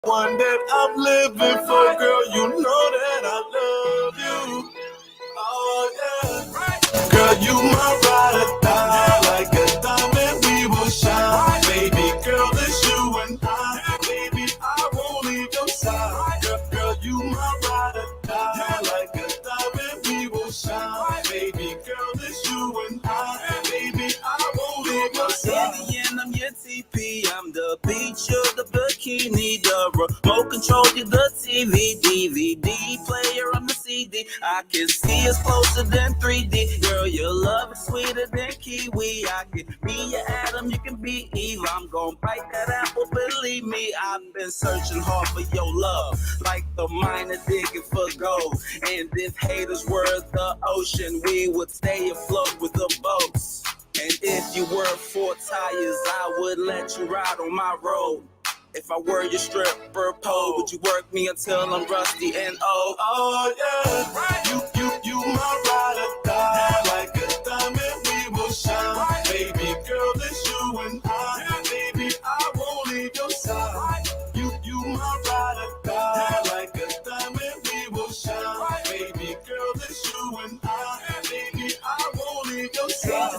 One that I'm living for, girl, you know that I love you. Oh yeah, girl, you my ride or die. Like a diamond, we will shine. Baby girl, it's you and I. Baby, I won't leave your side. Girl, you my ride or die. Like a diamond, we will shine. Baby girl, it's you and I. Baby, I won't leave your side. I'm your TP, I'm the beach, you're the bikini, the remote control, you're the TV, DVD player, I'm the CD. I can see us closer than 3D. Girl, your love is sweeter than kiwi. I can be your Adam, you can be Eve. I'm gonna bite that apple, believe me. I've been searching hard for your love, like the miner digging for gold. And if haters were the ocean, we would stay afloat with the boats. And if you were 4 tires, I would let you ride on my road. If I were your stripper pole, would you work me until I'm rusty and old? Oh yeah, right. You my ride or die. Like a diamond, we will shine. Baby girl, it's you and I. Baby, I won't leave your side. You my ride or die. Like a diamond, we will shine. Baby girl, it's you and I. Baby, I won't leave your side.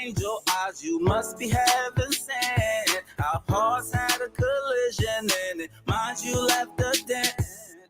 Angel eyes, you must be heaven sent. Our hearts had a collision and it mind you left a dent.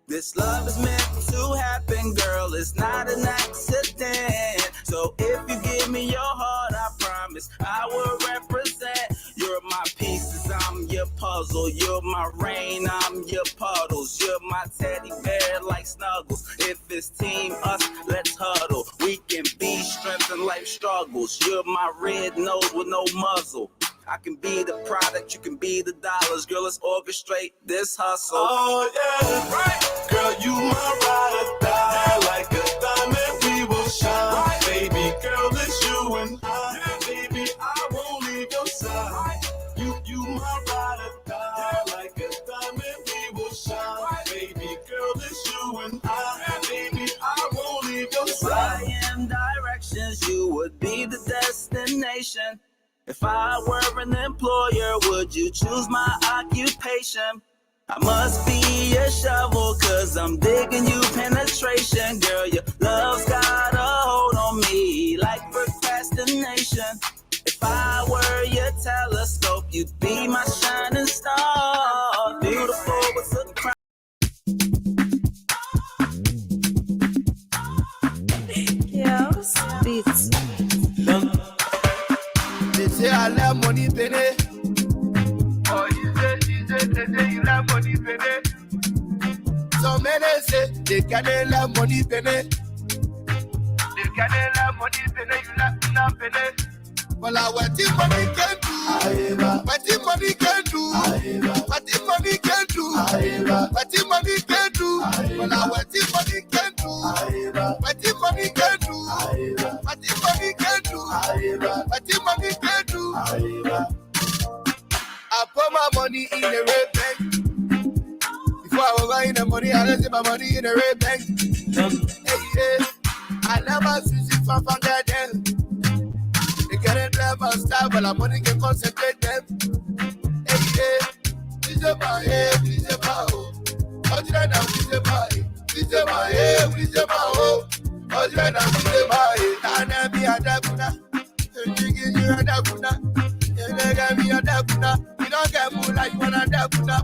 This love is meant to happen, girl, it's not an accident. So if you give me your heart, I promise I will represent. You're my pieces, I'm your puzzle. You're my rain, I'm your puddles. You're my teddy bear like Snuggles. If it's team us, let's huddle. We can be strength in life struggles. You're my red nose with no muzzle. I can be the product, you can be the dollars. Girl, let's orchestrate this hustle. Oh yeah, right. Girl, you my ride or die. Like a diamond, we will shine. Baby girl, it's you and I. Baby, I won't leave your side. You my ride or die. Like a diamond, we will shine. Baby girl, it's you and I. Baby, I won't leave your side. If I am directions, you would be the destination. If I were an employer, would you choose my occupation? I must be a shovel, cause I'm digging you penetration. Girl, your love's got a hold on me like procrastination. If I were your telescope, you'd be my shining star. Beautiful with a crown. Yo, beats. They say I love money, penny. Oh, you say you love money, penny. So many say they can't love money, penny. They can't love money, penny. You love penny. Well, I what if money can do? What if money can do? What if money can do? What if money can do? Well, I what if money can do? What if money can do? What if money can do? What if money can do? I put my money in the red bank. Before I was going the money, I left my money in the red bank. Hey, I never switch it from there. They can't drive my style, but I'm money can concentrate them. Hey, please my head, please my home. How did I now please my head? Please my head, please my home. How did I now please my head? I be a daguna. You a daguna. You never be a daguna. You don't get more like one a daguna.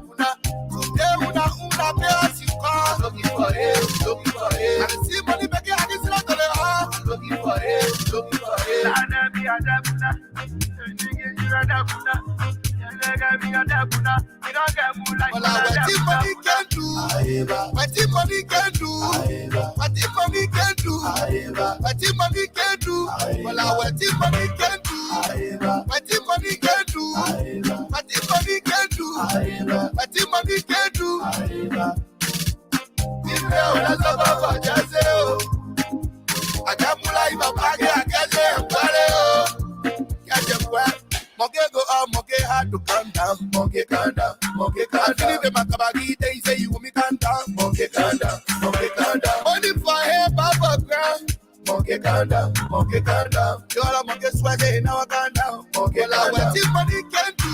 Una pair you call. Looking for it, looking for it. I see money back here, I can see that. Looking for it, looking for it. I be a daguna. You a daguna. You don't get more like one a daguna. What if money can do? What if money can do? What if money can do? What if money can do? Well, what if money can do? What if money can do? What if money can do? What if money can do? This girl that's about just I can't pull out my bag, I can't say I'm party. Catch a wet. Monkey go up, monkey hard to calm down. Monkey calm down, monkey calm down. If my kabagi, they say you want me calm down. Monkey calm down, monkey calm down. Only for help above ground. Monkey calm down, monkey calm down. You all monkey swagger, now I calm down. Monkey calm down. What if money can do?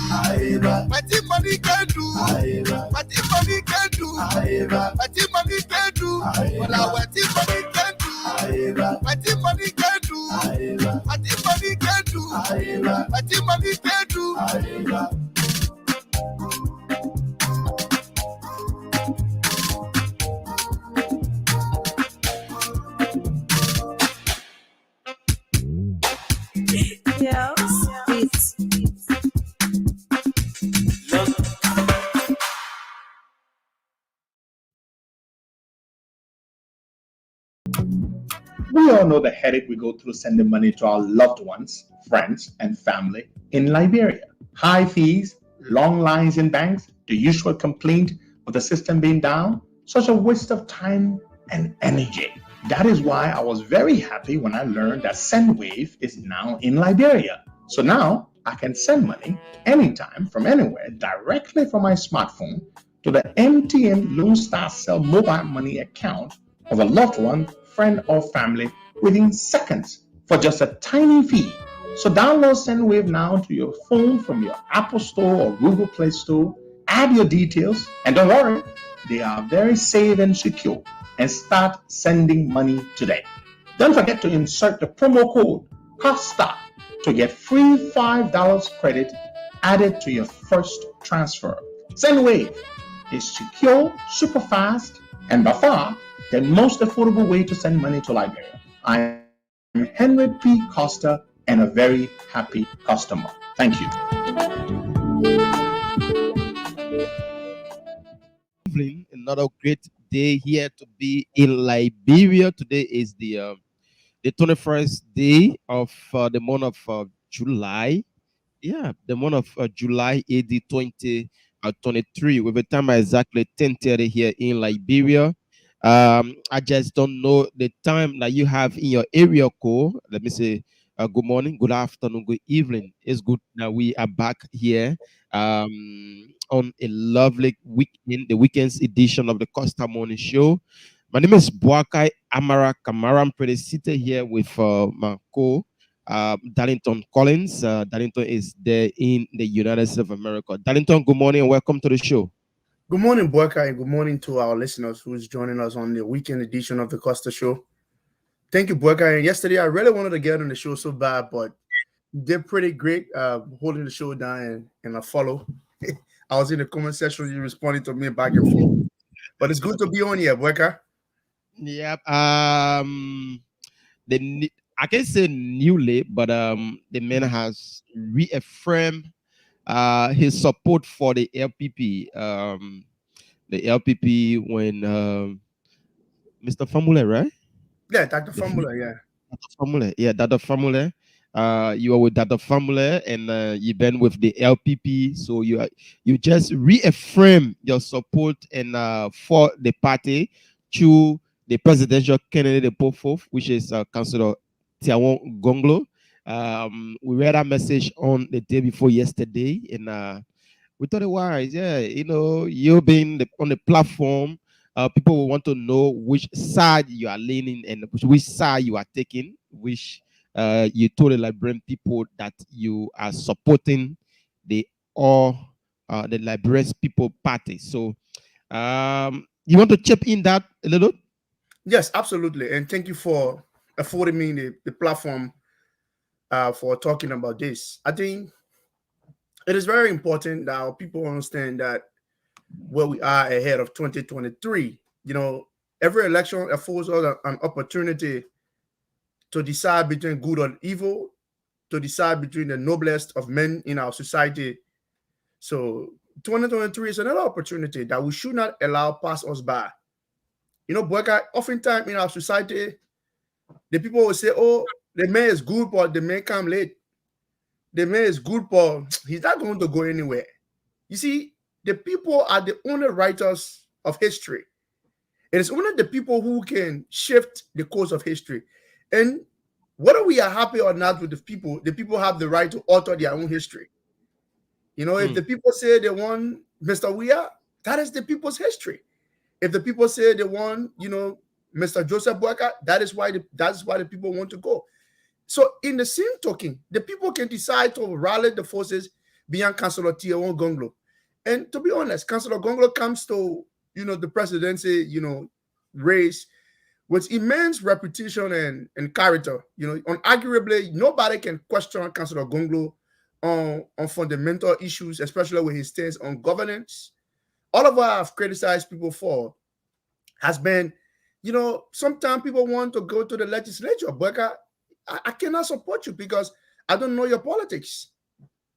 What if money can do? What if money can do? What if money can do? What if money can do? What if money can do? What if money can do? What if money can do? Yo, beats. We all know the headache we go through sending money to our loved ones, friends, and family in Liberia. High fees, long lines in banks, the usual complaint of the system being down, such a waste of time and energy. That is why I was very happy when I learned that SendWave is now in Liberia. So now I can send money anytime from anywhere directly from my smartphone to the MTN Lone Star Cell mobile money account of a loved one, friend, or family within seconds for just a tiny fee. So download SendWave now to your phone from your Apple Store or Google Play Store. Add your details, and don't worry, they are very safe and secure. And start sending money today. Don't forget to insert the promo code COSTA to get free $5 credit added to your first transfer. SendWave is secure, super fast, and by far the most affordable way to send money to Liberia. I am Henry P. Costa and a very happy customer. Thank you. Another great day here to be in Liberia. Today is the 21st day of the month of July. Yeah, the month of July AD 2023 with a time exactly 10:30 here in Liberia. I just don't know the time that you have in your area code. Let me say good morning, good afternoon, good evening. It's good that we are back here on a lovely weekend, the weekend's edition of the Costa Morning Show. My name is Boakai Amara Kamara. I'm pretty seated here with my Darlington Collins. Darlington is there in the United States of America. Darlington, good morning and welcome to the show. Good morning, Boakai, and good morning to our listeners who's joining us on the weekend edition of the Costa Show. Thank you, Boakai. Yesterday, I really wanted to get on the show so bad, but you did pretty great holding the show down and a follow. I was in the comment section, you responded to me back and forth. But it's good to be on here, Boakai. Yep. I can say newly, but the man has reaffirmed his support for the LPP. The LPP when Mr. Famule, right? Yeah, Dr. Formula, yeah. Dr. Famule, yeah, Dr. Famule. You are with Dr. Famule, and you've been with the LPP, so you just reaffirm your support and for the party to the presidential candidate put forth, which is Councillor Tiawon Gonglo. We read a message on the day before yesterday, and we thought it was, yeah, you being on the platform, people will want to know which side you are leaning and which side you are taking, which you told the Liberian people that you are supporting the Liberian People Party. So you want to chip in that a little? Yes, absolutely. And thank you for affording me the platform for talking about this. I think it is very important that our people understand that where we are ahead of 2023, every election affords us an opportunity to decide between good or evil, to decide between the noblest of men in our society. So 2023 is another opportunity that we should not allow pass us by. Boyka, oftentimes in our society, the people will say, oh, the man is good, but the man come late. The man is good, but he's not going to go anywhere. You see, the people are the only writers of history. It is only the people who can shift the course of history. And whether we are happy or not with the people have the right to alter their own history. If the people say they want Mr. Weah, that is the people's history. If the people say they want, Mr. Joseph Boakai, that's why the people want to go. So in the same token, the people can decide to rally the forces beyond Councillor Tiawon Gonglo. And to be honest, Councillor Gonglo comes to, the presidency, race with immense reputation and character. Unarguably, nobody can question Councillor Gonglo on fundamental issues, especially with his stance on governance. All of what I've criticized people for has been, sometimes people want to go to the legislature, but I cannot support you because I don't know your politics.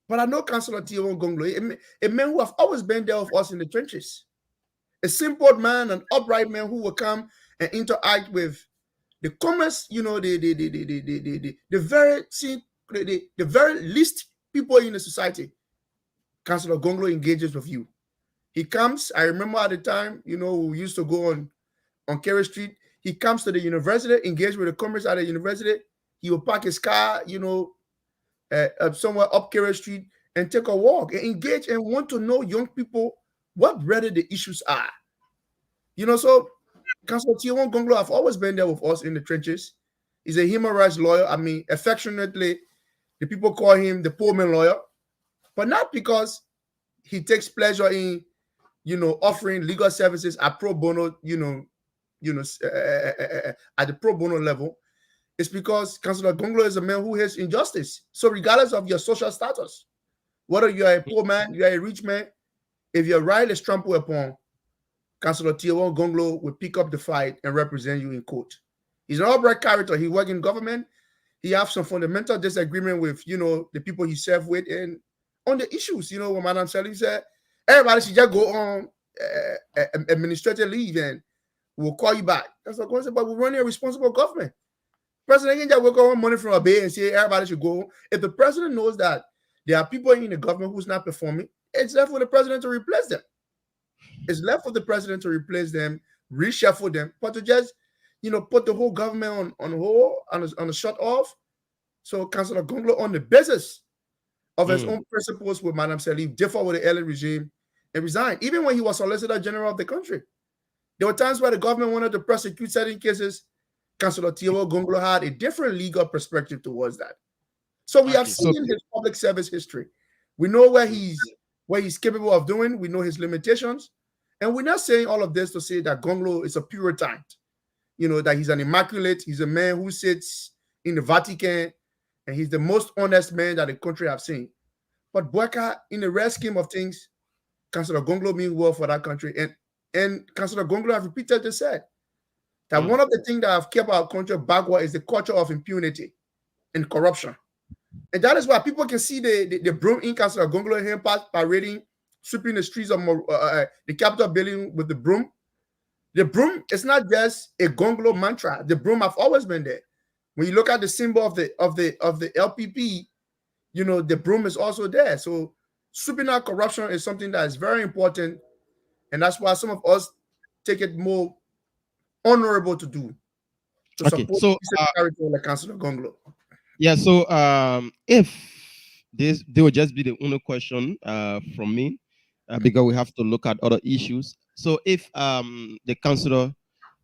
But I know Councillor Tion Gonglo, a man who have always been there with us in the trenches. A simple man, an upright man who will come and interact with the commerce, the very least people in the society. Councillor Gonglo engages with you. He comes. I remember at the time, we used to go on Kerry Street. He comes to the university, engage with the commerce at the university. He will park his car, somewhere up Kerry Street and take a walk and engage and want to know young people what really the issues are. So Councillor Tion Gonglo have always been there with us in the trenches. He's a human rights lawyer. I mean, affectionately, the people call him the poor man lawyer, but not because he takes pleasure in, offering legal services at pro bono, at the pro bono level. It's because Councillor Gonglo is a man who hates injustice. So regardless of your social status, whether you are a poor man, you are a rich man, if your right is trampled upon, Councillor Tion Gonglo will pick up the fight and represent you in court. He's an upright character. He works in government. He has some fundamental disagreement with, the people he served with and on the issues, when Madam Sally said, everybody should just go on administrative leave and we'll call you back. That's what I'm saying, but we're running a responsible government. President can just work on money from a bay and say everybody should go. If the president knows that there are people in the government who's not performing, it's left for the president to replace them. It's left for the president to replace them, reshuffle them, but to just, put the whole government on hold, on a shut off. So Councillor Gonglo, on the basis of his own principles with Madam Salif, differ with the early regime and resign. Even when he was Solicitor General of the country, there were times where the government wanted to prosecute certain cases. Councillor Tion Gonglo had a different legal perspective towards that. So we have seen his public service history. We know what he's capable of doing. We know his limitations. And we're not saying all of this to say that Gonglo is a Puritan, that he's an immaculate. He's a man who sits in the Vatican, and he's the most honest man that the country have seen. But Boyka, in the rare scheme of things, Councillor Gonglo means well for that country. And Councillor Gonglo have repeatedly said that one of the things that have kept our country backward is the culture of impunity and corruption. And that is why people can see the broom in Councillor Gonglo here parading, sweeping the streets of the Capitol building with the broom. The broom is not just a Gonglo mantra. The broom have always been there. When you look at the symbol of the LPP, the broom is also there. So sweeping out corruption is something that is very important, and that's why some of us take it more honorable to do. To support the character like Councillor Gonglo. Yeah. So if there will just be the only question from me, because we have to look at other issues. So if the councillor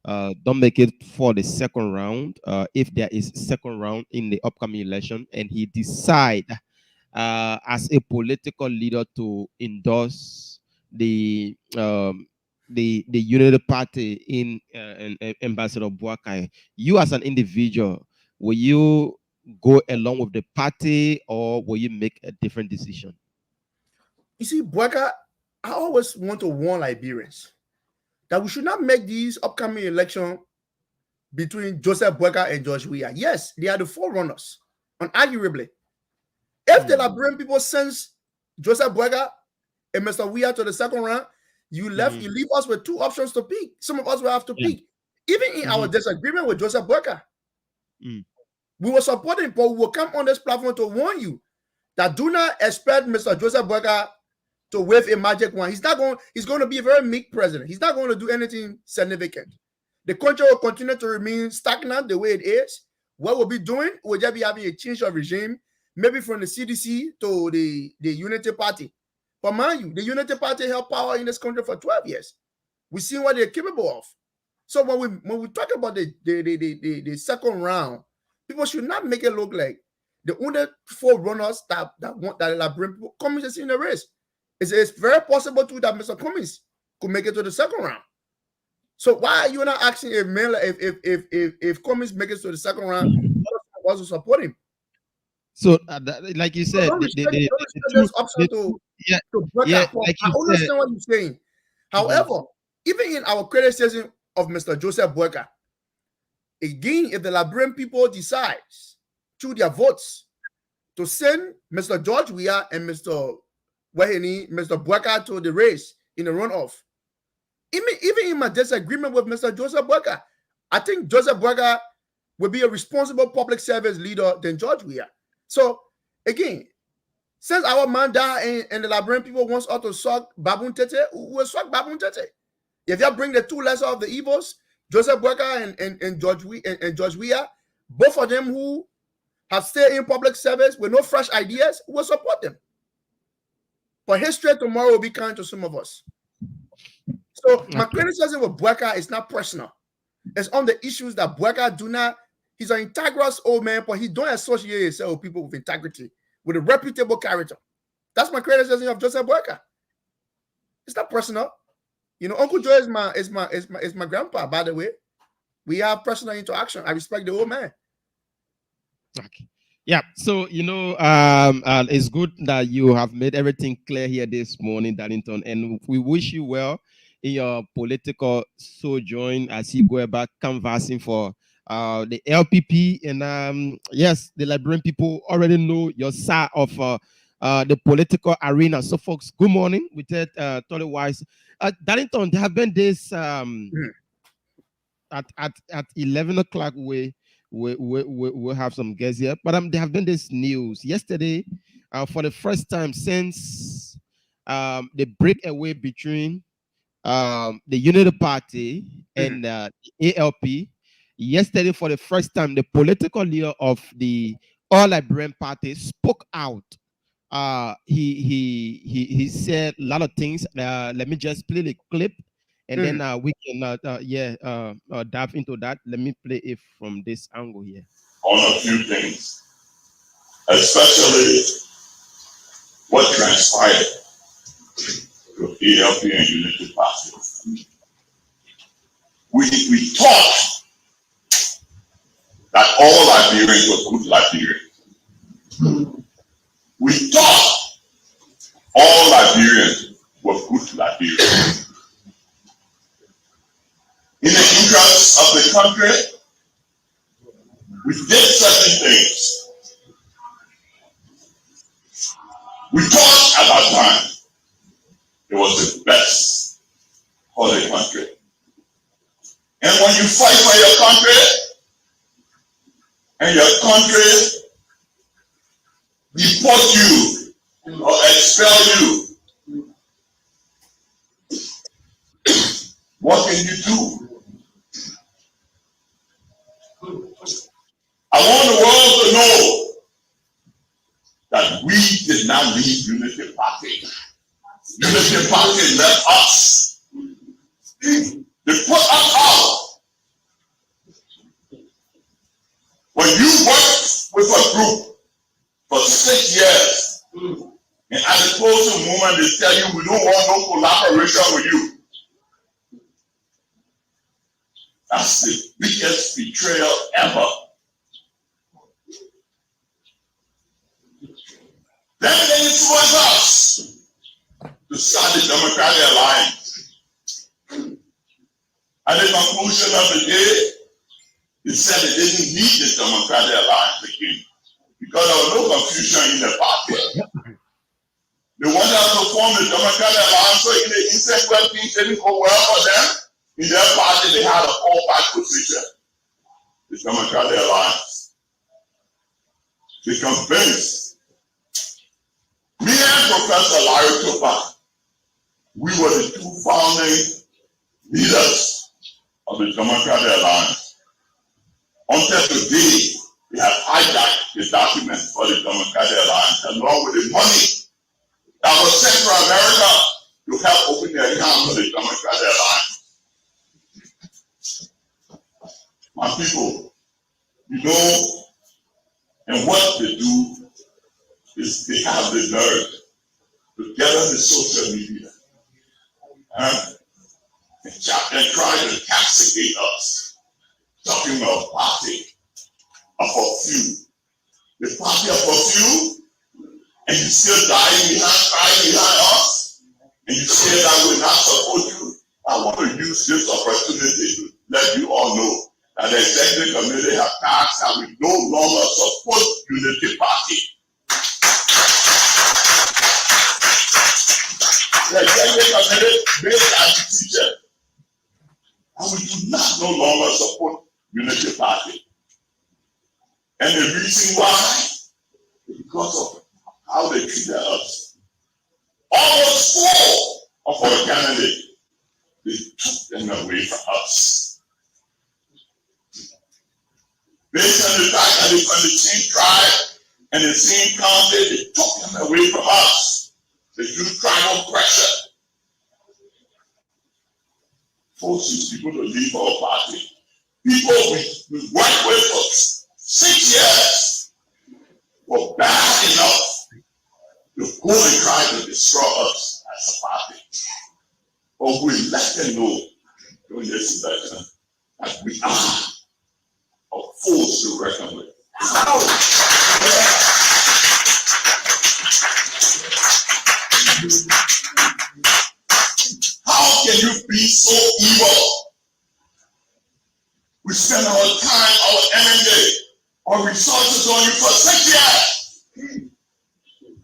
don't make it for the second round, if there is second round in the upcoming election, and he decide as a political leader to endorse the Unity Party in Ambassador Boakai, you as an individual, will you go along with the party or will you make a different decision? You see, Boakai, I always want to warn Liberians that we should not make these upcoming elections between Joseph Boakai and George Weah. Yes, they are the forerunners, unarguably. If the Liberian people sense Joseph Boakai and Mr. Weah to the second round, you leave us with two options to pick. Some of us will have to pick. Even in our disagreement with Joseph Boakai, we will support him, but we will come on this platform to warn you that do not expect Mr. Joseph Boakai to wave a magic wand. He's going to be a very meek president. He's not going to do anything significant. The country will continue to remain stagnant the way it is. What we'll be doing, we'll just be having a change of regime, maybe from the CDC to the Unity Party. But mind you, the Unity Party held power in this country for 12 years. We've seen what they're capable of. So when we talk about the second round, people should not make it look like the only four runners that the Liberian people come in the race. It's very possible too that Mr. Cummings could make it to the second round. So why are you not asking if Miller, if Cummings makes it to the second round, also support him? So, like you said, Don't restrict the this option to yeah, break yeah, out. like I you said. understand what you're saying. However, even in our criticism of Mr. Joseph Boyka, again, if the Liberian people decides through their votes to send Mr. George Weah and Mr. Boyka to the race in the runoff, even in my disagreement with Mr. Joseph Boyka, I think Joseph Boyka will be a responsible public service leader than George Weah. So again, since our man died and the Liberian people wants us to suck Babun Tete, we'll suck Babun Tete. If you bring the two lesser of the evils, Joseph Boyka and George Weah, both of them who have stayed in public service with no fresh ideas, we'll support them. But history tomorrow will be kind to some of us. So my criticism with Boyka is not personal. It's on the issues that Boyka do not. He's an integrous old man, but he don't associate himself with people with integrity, with a reputable character. That's my criticism of Joseph Boyka. It's not personal. You know, Uncle Joe is my grandpa, by the way. We have personal interaction. I respect the old man. Okay. Yeah. So, you know, it's good that you have made everything clear here this morning, Darlington, and we wish you well in your political sojourn as you go about canvassing for the LPP. And yes, the Liberian people already know your side of the political arena. So, folks, good morning. We said Tolly Wise. Darlington, there have been this at 11 o'clock we'll have some guests here, but there have been this news yesterday for the first time since the breakaway between the Unity Party and the ALP. Yesterday, for the first time, the political leader of the All Liberian Party spoke out. He said a lot of things. Let me just play the clip, and then we can dive into that. Let me play it from this angle here. On a few things, especially what transpired with ALP and Unity Party. We thought that all Liberians were good Liberians. We thought all Liberians were good Liberians. In the interest of the country, we did certain things. We thought at that time it was the best for the country. And when you fight for your country, and your country deport you or expel you, what can you do? I want the world to know that we did not leave Unity Party. Unity Party left us. They put us out. When you work with a group for 6 years, and at the closing moment they tell you we don't want no collaboration with you, that's the biggest betrayal ever. Then they influence us to start the Democratic Alliance. At the conclusion of the day, they said they didn't need the Democratic Alliance again because there was no confusion in the party. They wanted us to form the Democratic Alliance, so in the instant where things didn't go well for them, in their party they had a fallback position. The Democratic Alliance. They convinced me and Professor Larry Tupac, we were the two founding leaders of the Democratic Alliance. Until today, they have hijacked the documents for the Democratic Alliance along with the money that was sent to America to help open the account for the Democratic Alliance. My people, you know, and what they do is they have the nerve to get us the social media and try to castigate us, talking about party of a few. The party of a few, and you still crying behind us, and you say that we not support you. I want to use this opportunity to let you all know that the executive committee have passed that we no longer support Unity Party. The executive committee made that decision, and we do not no longer support Unity Party. And the reason why is because of how they treated us. Almost four of our candidates, they took them away from us. Based on the fact that they're from the same tribe and the same county, they took them away from us. They use tribal pressure. Force these people to leave our party. People we worked with for 6 years were bad enough to go and try to destroy us as a party. But we let them know during this election that we are a force to reckon with. How can you be so evil? We spend our time, our energy, our resources on you for 6 years.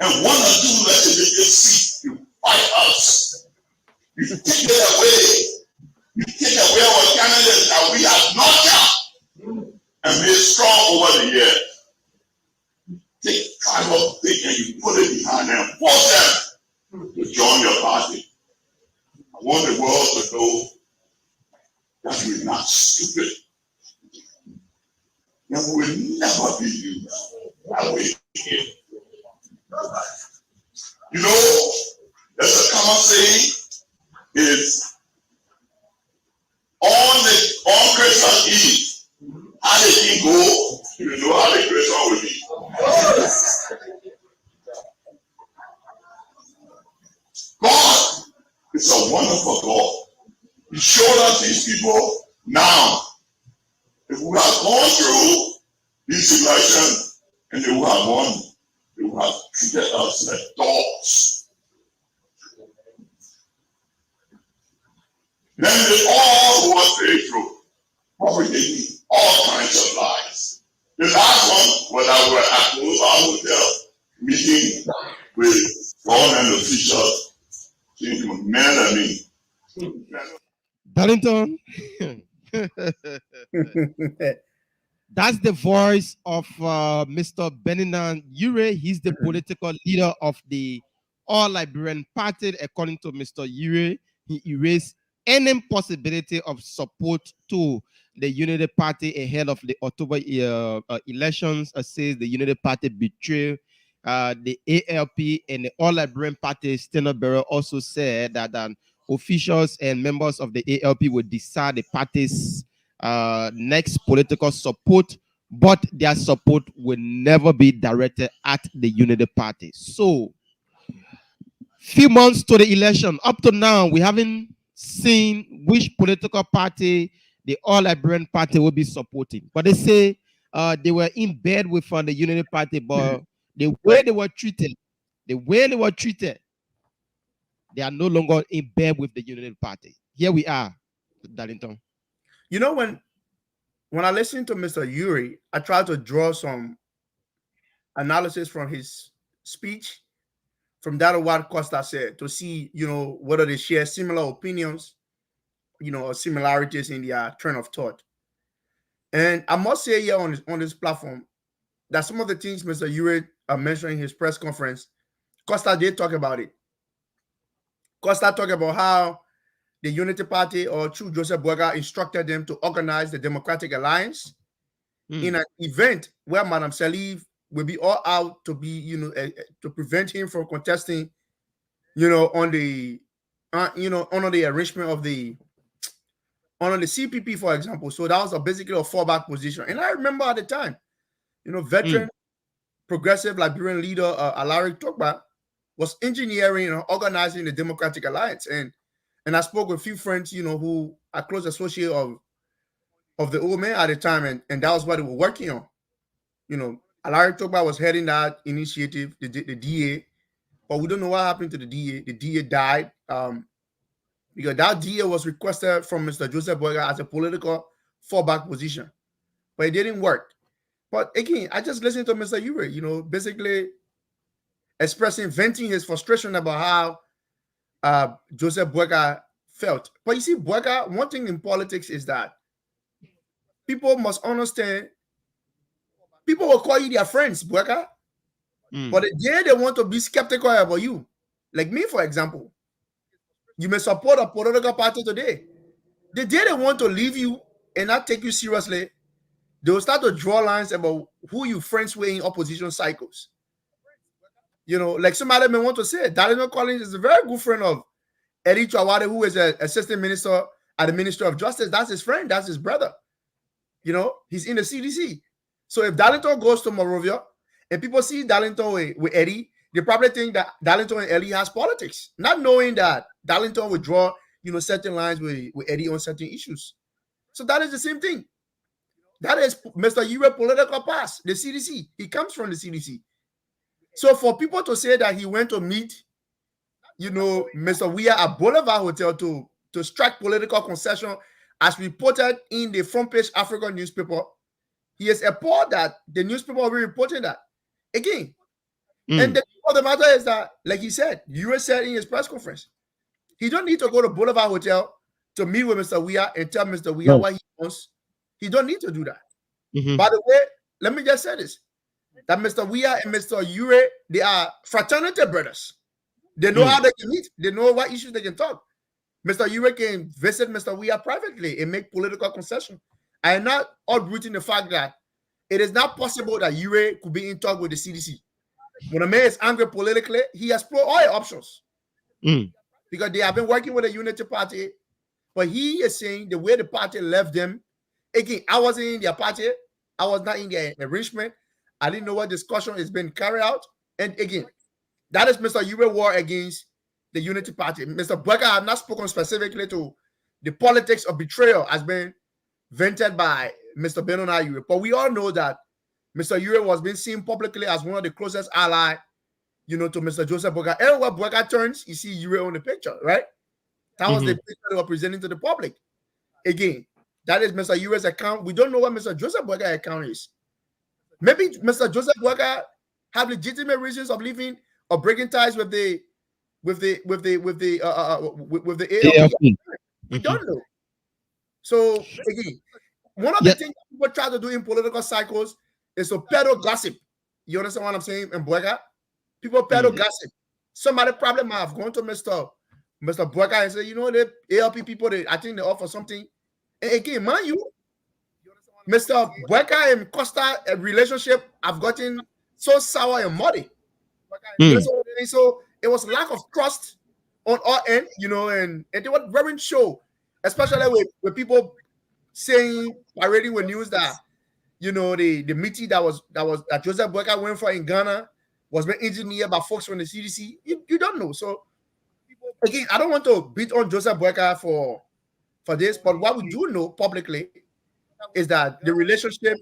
And 1 or 2 legislative seats to fight us. You take it away. You take away our candidates that we have nurtured and made strong over the years. Take tribal thing and you put it behind them. Force them to join your party. I want the world to know that we're not stupid. And we will never be used that way again. You know, there's a common saying is on Christmas Eve, how the king go, you know how the Christmas will be. God is a wonderful God. He showed us these people now. If we have gone through this election and they would have won, they would have treated us like dogs. Then they all were faithful, propagating all kinds of lies. The last one, when I was at the hotel meeting with government officials, men and me. Darlington. That's the voice of Mr. Beninan Ure. He's the political leader of the All Liberian Party. According to Mr. Ure, he erased any possibility of support to the Unity Party ahead of the October elections. Says the Unity Party betrayed the ALP, and the All Liberian Party Steno Bureau also said that officials and members of the ALP would decide the party's next political support, but their support will never be directed at the Unity Party. So, few months to the election, up to now, we haven't seen which political party the All Liberian Party will be supporting. But they say they were in bed with the Unity Party, but the way they were treated, they are no longer in bed with the Unity Party. Here we are, Darlington. You know, when I listen to Mr. Uri, I try to draw some analysis from his speech, from that of what Costa said, to see, you know, whether they share similar opinions, you know, or similarities in their train of thought. And I must say here on this platform that some of the things Mr. Uri mentioned in his press conference, Costa did talk about it. Costa talked about how the Unity Party, or through Joseph Boaga, instructed them to organize the Democratic Alliance in an event where Madam Salif will be all out to be, you know, to prevent him from contesting, you know, on the, under the arrangement of the, under the CPP, for example. So that was basically a fallback position. And I remember at the time, you know, veteran progressive Liberian leader Alaric Tokba was engineering and organizing the Democratic Alliance. And I spoke with a few friends, who are close associate of the old man at the time, and that was what they were working on. Alari Togba was heading that initiative, the DA, but we don't know what happened to the DA. The DA died because that DA was requested from Mr. Joseph Boyga as a political fallback position, but it didn't work. But again, I just listened to Mr. Ure, basically venting his frustration about how Joseph Boyga felt. But you see, Boyga, one thing in politics is that people must understand. People will call you their friends, Boyga. But the day they want to be skeptical about you, like me, for example, you may support a political party today. The day they want to leave you and not take you seriously, they will start to draw lines about who you friends with in opposition cycles. Like somebody may want to say, Darlington Collins is a very good friend of Eddie Chawade, who is an assistant minister at the Ministry of Justice. That's his friend. That's his brother. He's in the CDC. So if Darlington goes to Monrovia and people see Darlington with Eddie, they probably think that Darlington and Eddie has politics, not knowing that Darlington would draw, certain lines with Eddie on certain issues. So that is the same thing. That is Mr. Ure political pass, the CDC. He comes from the CDC. So for people to say that he went to meet, Mr. Weah at Boulevard Hotel to strike political concession, as reported in the front page African newspaper, he is appalled that the newspaper will be reporting that. Again, and the truth of the matter is that, like he said, Ure said in his press conference, he don't need to go to Boulevard Hotel to meet with Mr. Weah and tell Mr. Weah what he wants. He don't need to do that. By the way, let me just say this, that Mr. Weah and Mr. Ure, they are fraternity brothers. They know how they can meet. They know what issues they can talk. Mr. Ure can visit Mr. Weah privately and make political concessions. I am not uprooting the fact that it is not possible that Ure could be in talk with the CDC. When a man is angry politically, he has explored all options. Because they have been working with the Unity Party, but he is saying the way the party left them. Again, I wasn't in their party. I was not in their arrangement. I didn't know what discussion is being carried out. And again, that is Mr. Ure war against the Unity Party. Mr. Boyga have not spoken specifically to the politics of betrayal has been vented by Mr. Benona Ure. But we all know that Mr. Ure was being seen publicly as one of the closest ally, to Mr. Joseph Boyga. Everywhere Boyga turns, you see Ure on the picture, right? That was the picture they were presenting to the public. Again, that is Mr. Ure's account. We don't know what Mr. Joseph Boyga's account is. Maybe Mr. Joseph Boyga have legitimate reasons of leaving or breaking ties with the ALP. We don't know. So again, one of the things people try to do in political cycles is to peddle gossip. You understand what I'm saying? In Boyga, people peddle gossip. Somebody probably might have gone to Mr. Boyga and said, the ALP people, I think they offer something. And again, mind you, Mr. Boyga and Costa relationship have gotten so sour and muddy. So it was lack of trust on our end, and they were very show, especially with people saying, parading with news that, the meeting that Joseph Boyga went for in Ghana was being engineered by folks from the CDC. You don't know. So again, I don't want to beat on Joseph Boyga for this, but what we do know publicly is that the relationship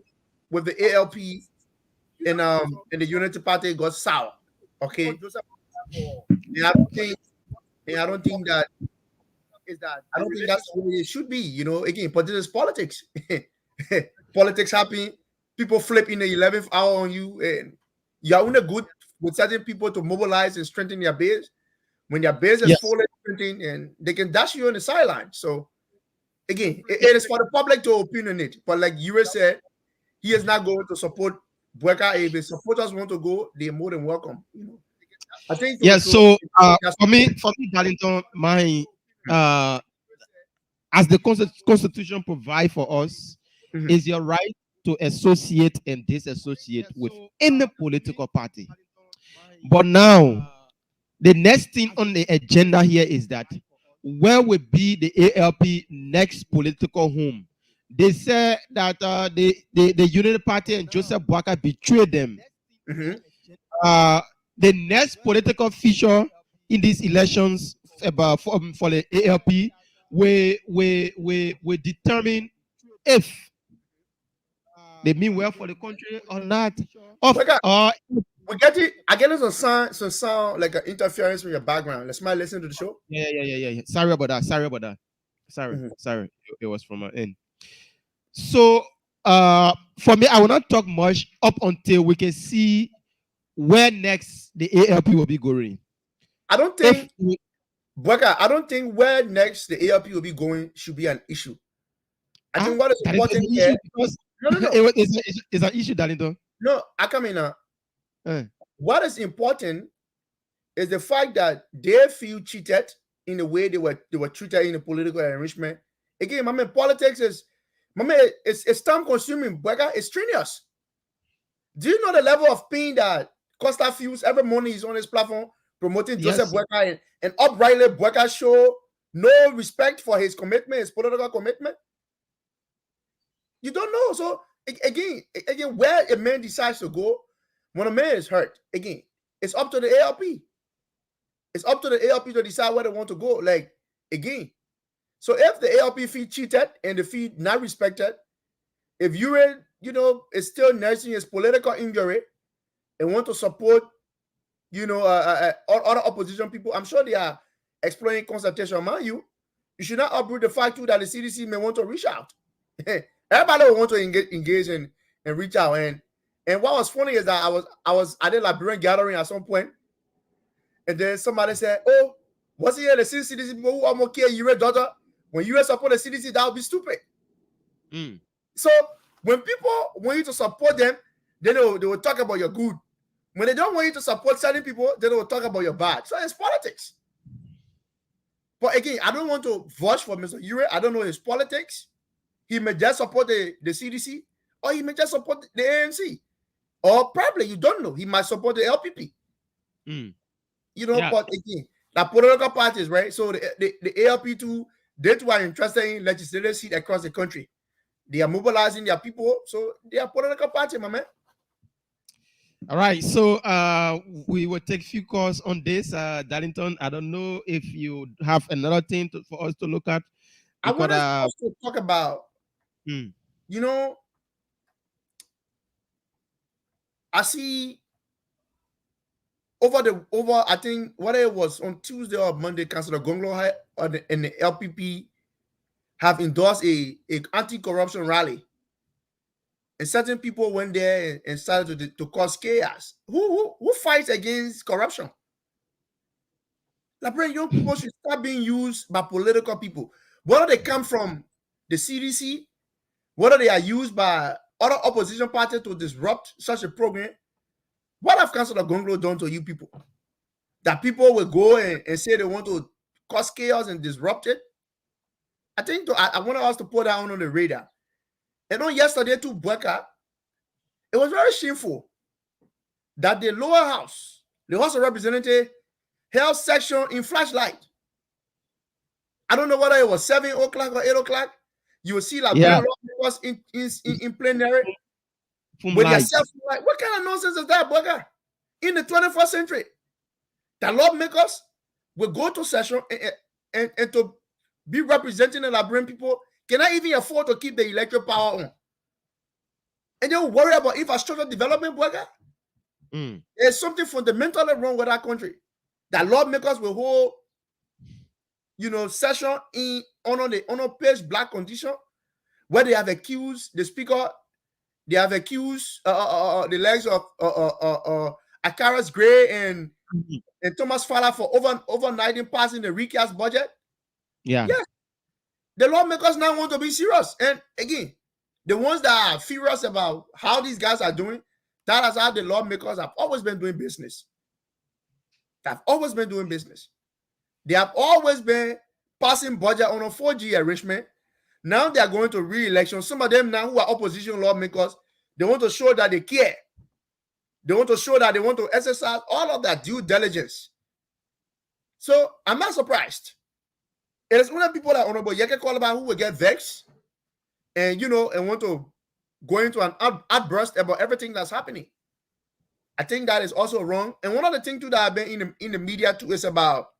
with the ALP and the Unity Party got sour. Okay. And I don't think that's the way it should be. Again, but this is politics. Politics happen. People flip in the 11th hour on you, and you're only good with certain people to mobilize and strengthen their base. When their base is fully strengthened, and they can dash you on the sideline. So again, it is for the public to opinionate. But like you said, he is not going to support Boyga. If the supporters want to go, they're more than welcome. I think. So for me, Darlington, my as the Constitution provide for us, is your right to associate and disassociate with any political party. But now, the next thing on the agenda here is that where will be the ALP next political home? They say that the Unity Party and Joseph Boyga betrayed them. the next political feature in these elections about for the ALP we determine if they mean well for the country or not. Of We get it. I get some sound like an interference from your background. Let's might listen to the show. Yeah. Sorry about that. Sorry. Mhm. It was from my end. So for me, I will not talk much up until we can see where next the ALP will be going. I don't think where next the ALP will be going should be an issue. I think what is important here. Because No. it's an issue, Darlington. No, I come in now. What is important is the fact that they feel cheated in the way they were treated in the political arrangement. Again, my man, politics is it's time consuming, Burger. It's strenuous. Do you know the level of pain that Costa feels every morning he's on his platform promoting Joseph Burger and uprightly Burger show no respect for his commitment, his political commitment? You don't know. So again, where a man decides to go when a man is hurt, again, it's up to the ALP. It's up to the ALP to decide where they want to go. Like, again. So if the ALP feel cheated and the feel not respected, if Ure, is still nursing his political injury and want to support, other opposition people, I'm sure they are exploring consultation among you. You should not uproot the fact too that the CDC may want to reach out. Everybody will want to engage and reach out. And what was funny is that I was at a Liberian gathering at some point, and then somebody said, "Oh, what's here the CDC people who are care Ure daughter? When you support the CDC, that would be stupid." So when people want you to support them, then they will talk about your good. When they don't want you to support certain people, then they will talk about your bad. So it's politics. But again, I don't want to vouch for Mr. Ure. I don't know his politics. He may just support the CDC, or he may just support the ANC. Or probably, you don't know, he might support the LPP. But again, the political parties, right? So the ALP too, they too are interested in legislative seats across the country. They are mobilizing their people, so they are political party, my man. All right, so we will take a few calls on this, Darlington. I don't know if you have another thing for us to look at. I want us to talk about, I see over I think whether it was on Tuesday or Monday, Councillor Gonglo and the LPP have endorsed a anti-corruption rally, and certain people went there and started to cause chaos. Who fights against corruption? Liberian young people should start being used by political people, whether they come from the CDC, whether they are used by other opposition parties to disrupt such a program. What have Councillor Gonglo done to you people? That people will go and say they want to cause chaos and disrupt it? I think I want us to put that on the radar. And on yesterday too, Bueka, it was very shameful that the lower house, the House of Representatives, held section in flashlight. I don't know whether it was 7 o'clock or 8 o'clock. You will see like lawmakers in plenary with their cell phone light. What kind of nonsense is that, Bueka? In the 21st century, the lawmakers will go to session and to be representing the Liberian people cannot even afford to keep the electric power on. And they will worry about infrastructure development, Bueka. There's something fundamentally wrong with our country. That lawmakers will hold, session on a page black condition where they have accused the speaker, they have accused the legs of Akaras Gray and Thomas Fowler for overnighting passing the recast budget. Yeah. The lawmakers now want to be serious. And again, the ones that are furious about how these guys are doing, that is how the lawmakers have always been doing business. They have always been doing business. They have always been passing budget on a 4G arrangement. Now they are going to re-election. Some of them now who are opposition lawmakers, they want to show that they care. They want to show that they want to exercise all of that due diligence. So I'm not surprised. It is only people like Honorable Yeke Kolaba who will get vexed and and want to go into an outburst about everything that's happening. I think that is also wrong. And one of the things too that have been in the media too is about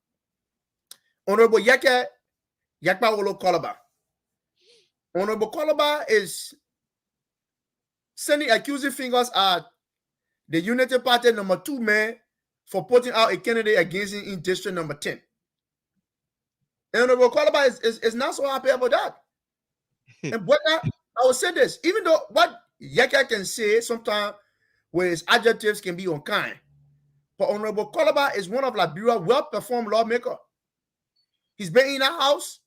Honorable Yakpa Wolo Koloba. Honorable Koloba is sending accusing fingers at the United Party number 2 man for putting out a candidate against him in district number 10. And Honorable Koloba is not so happy about that. And what I will say this, even though what Yaka can say sometimes with his adjectives can be unkind, but Honorable Koloba is one of Liberia's well-performed lawmaker. He's been in our house.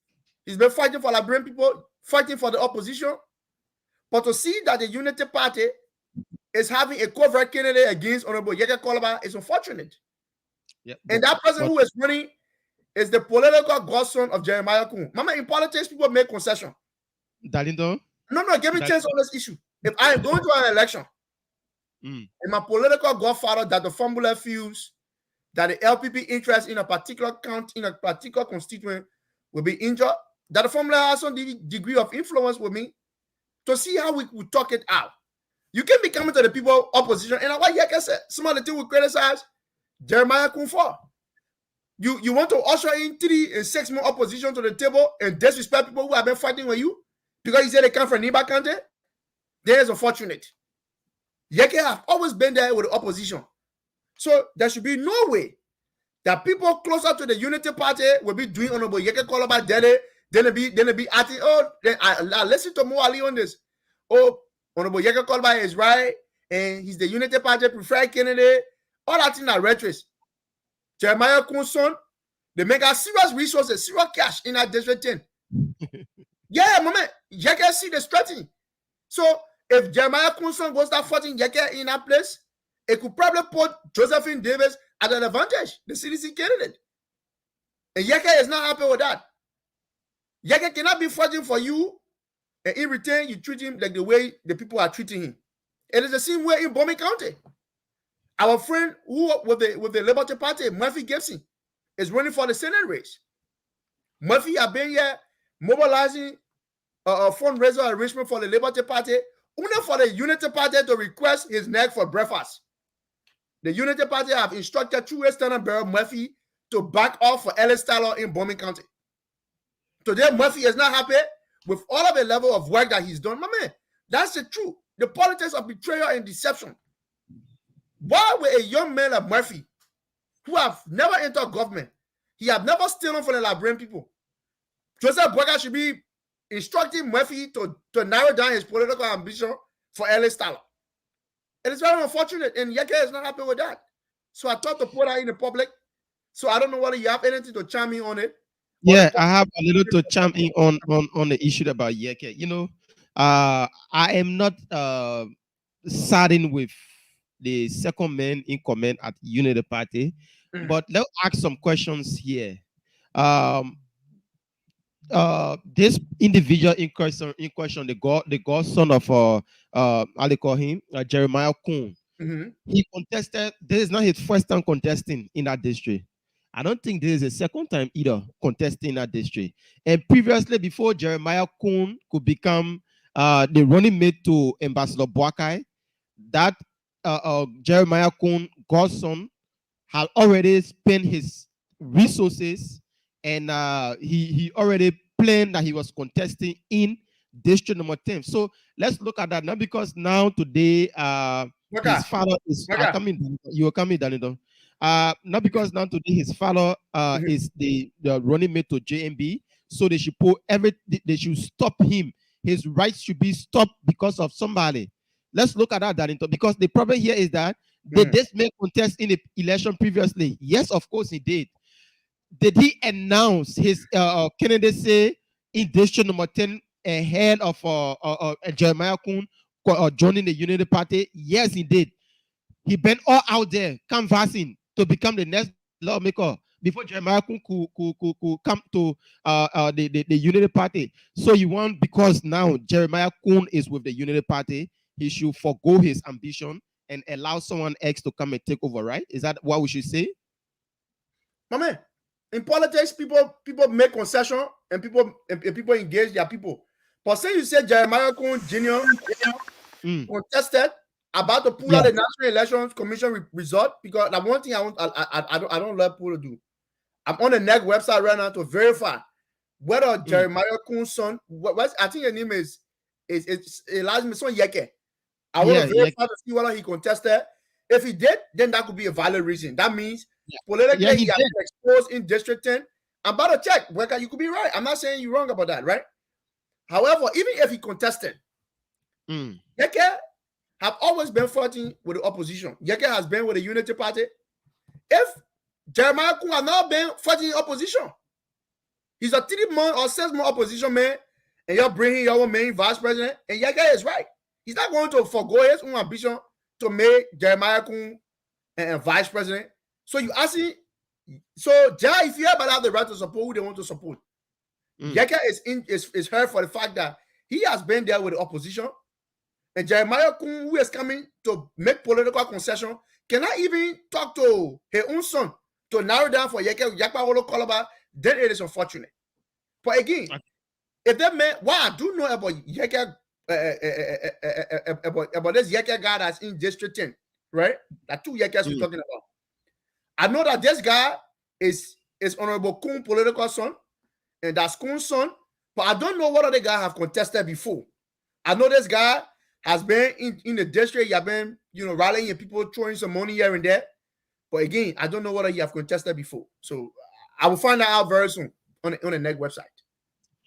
He's been fighting for Liberian people, fighting for the opposition. But to see that the Unity Party is having a covert candidate against Honorable Yaka Koloba is unfortunate. Yeah, And that person who is running is the political godson of Jeremiah Kun. Mama, in politics, people make concession. Dalindo? No, give me a chance on this issue. If I am going to an election, and my political godfather that the formula feels that the LPP interest in a particular county, in a particular constituent will be injured, that the formula has some degree of influence with me to see how we could talk it out. You can be coming to the people opposition, and what Yaka said, some of the things we criticize Jeremiah Kun for. You want to usher in 3 and 6 more opposition to the table and disrespect people who have been fighting with you because you say they come from Niba County? That is unfortunate. Yeke have always been there with the opposition. So there should be no way that people closer to the Unity Party will be doing Honorable Yeke Koloba Dele, then they be acting, then I listen to Mo Ali on this. Oh, Honorable Yeke Koloba is right, and he's the Unity Party preferred candidate. All that in that rhetoric. Jeremiah Kunson, they make our serious resources, serious cash in that district 10. Yeah, moment, Yeke see the strategy. So if Jeremiah Kunson goes start fighting Yeke in that place, it could probably put Josephine Davis at an advantage, the CDC candidate. And Yeke is not happy with that. Yeke cannot be fighting for you, and in return, you treat him like the way the people are treating him. It is the same way in Bomi County. Our friend who with the Liberty Party, Murphy Gibson, is running for the Senate race. Murphy has been here mobilizing a fundraiser arrangement for the Liberty Party, only for the Unity Party to request his neck for breakfast. The Unity Party have instructed True Standard Bearer Murphy to back off for Ellis Tyler in Bomi County. Today, Murphy is not happy with all of the level of work that he's done. My man, that's the truth. The politics of betrayal and deception. Why would a young man like Murphy, who have never entered government, he have never stolen from the Liberian people, Joseph Boyka should be instructing Murphy to narrow down his political ambition for Ellis Tyler? It is very unfortunate, and Yeke is not happy with that. So I thought to put that in the public. So I don't know whether you have anything to chime in on it. Yeah, I have a little to chime in on the issue about Yeke. You know, I am not saddened with the second man in command at Unity Party, but let's ask some questions here. This individual in question, the godson of how they call him, Jeremiah Kun. He contested. This is not his first time contesting in that district. I don't think this is the second time either contesting in that district. And previously, before Jeremiah Kun could become the running mate to Ambassador Boakai, that Jeremiah Kun godson had already spent his resources, and he already planned that he was contesting in district number 10. So let's look at that now, because now today his father is coming. You are coming, Danilo. Not because now today his father is the running mate to JMB, so they should put they should stop him. His rights should be stopped because of somebody. Let's look at that, Danilo, because the problem here is that did this man contest in the election previously? Yes, of course he did. Did he announce his candidacy in district number 10 ahead of Jeremiah Kun joining the Unity Party? Yes, he did. He been all out there canvassing to become the next lawmaker before Jeremiah Kun could come to the Unity Party. So you want, because now Jeremiah Kun is with the Unity Party, he should forego his ambition and allow someone else to come and take over, right? Is that what we should say? My man, in politics, people make concession and people engage their people. But say you say Jeremiah Kun Jr. contested, about to pull out the National Elections Commission result, because the one thing I don't let people do. I'm on the NEC website right now to verify whether Jeremiah Kuhn's son, I think his name is Elijah son Yeke. I want to verify to see whether he contested. If he did, then that could be a valid reason. That means politically he has been exposed in District 10. I'm about to check. Weka, you could be right. I'm not saying you're wrong about that, right? However, even if he contested, Yeke have always been fighting with the opposition. Yeke has been with the Unity Party. If Jeremiah Kuhn has not been fighting the opposition, he's a 3-month or 6-month opposition man, and you're bringing your main vice president, and Yeke is right. He's not going to forgo his own ambition to make Jeremiah Kuhn and vice president. So you asking, so if you ever have the right to support who they want to support, Yeke is heard for the fact that he has been there with the opposition, and Jeremiah Kuhn, who is coming to make political concession, cannot even talk to his own son to narrow down for Yeke Kolaba. Then it is unfortunate. But again, if that man, what I do know about Yeke, about this Yeke guy that's in District 10, right? That 2 Yekes we're talking about. I know that this guy is Honorable Kuhn political son, and that's Kuhn's son, but I don't know what other guy have contested before. I know this guy has been in the district, he has been, rallying and people throwing some money here and there. But again, I don't know whether he have contested before. So I will find that out very soon on the NEC website.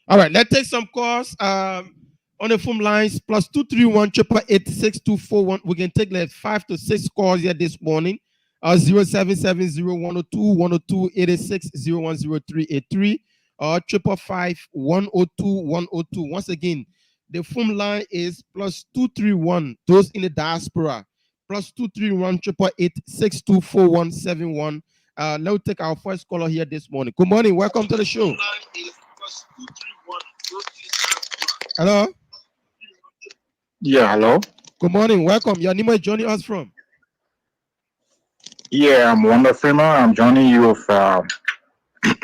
All right, let's take some calls. On the phone lines, +231 888 6241. We can take like 5 to 6 calls here this morning. 0770 102 102 86 010383 or 555 102 102. Once again, the phone line is +231. Those in the diaspora, +231 888 624171. Let's take our first caller here this morning. Good morning. Welcome to the show. Hello. Yeah, hello. Good morning. Welcome. Your name is joining us from? Yeah, I'm Wanda Freeman. I'm joining you from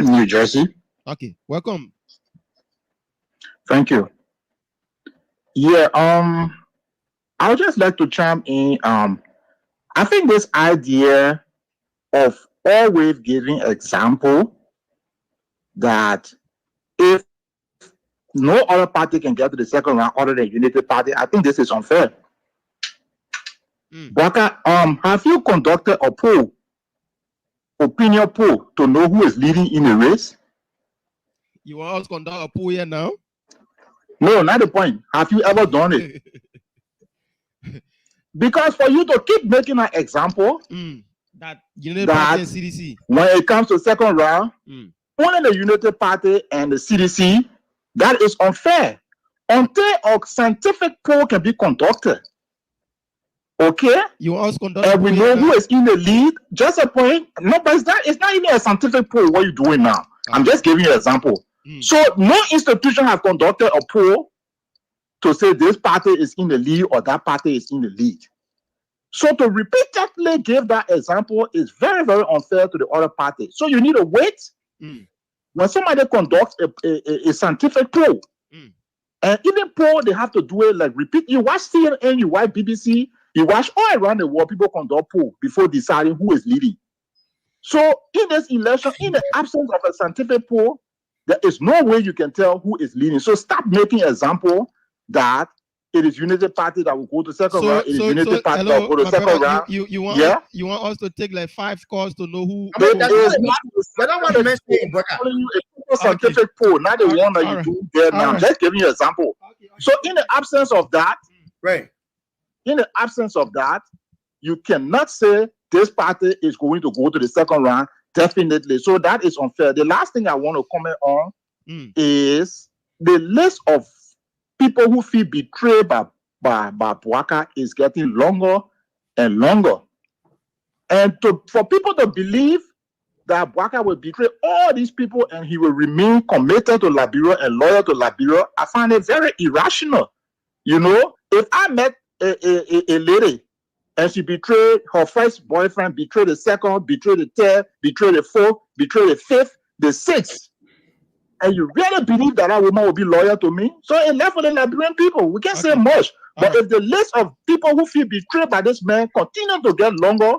New Jersey. Okay. Welcome. Thank you. Yeah, I would just like to chime in. I think this idea of always giving example that if no other party can get to the second round other than Unity Party, I think this is unfair. Baka, have you conducted a opinion poll to know who is leading in the race? You want us to conduct a poll here now? No, not the point. Have you ever done it? Because for you to keep making an example, that Unity Party and CDC, when it comes to second round, only the Unity Party and the CDC, that is unfair. Until a scientific poll can be conducted, okay? You want us to conduct, and we know who is in the lead. Just a point. No, but it's not even a scientific poll. What you're doing now? I'm just giving you an example. So no institution have conducted a poll to say this party is in the lead or that party is in the lead. So to repeatedly give that example is very, very unfair to the other party. So you need to wait when somebody conducts a scientific poll. And even poll, they have to do it like repeat. You watch CNN, you watch BBC, you watch all around the world, people conduct poll before deciding who is leading. So in this election, in the absence of a scientific poll, there is no way you can tell who is leading. So stop making example that it is Unity Party that will go to second round. It is Unity Party that will go to second round. You want us to take like 5 calls to know who? A scientific poll, not the one that you do there now. I'm just giving you an example. So in the absence of that, right? In the absence of that, you cannot say this party is going to go to the second round. Definitely. So that is unfair. The last thing I want to comment on is the list of people who feel betrayed by Bwaka is getting longer and longer. And for people to believe that Bwaka will betray all these people and he will remain committed to Liberia and loyal to Liberia, I find it very irrational. You know, if I met a lady and she betrayed her first boyfriend, betrayed the second, betrayed the third, betrayed the fourth, betrayed the fifth, the sixth, and you really believe that that woman will be loyal to me? So it left for the Liberian people. We can't say much. But if the list of people who feel betrayed by this man continue to get longer,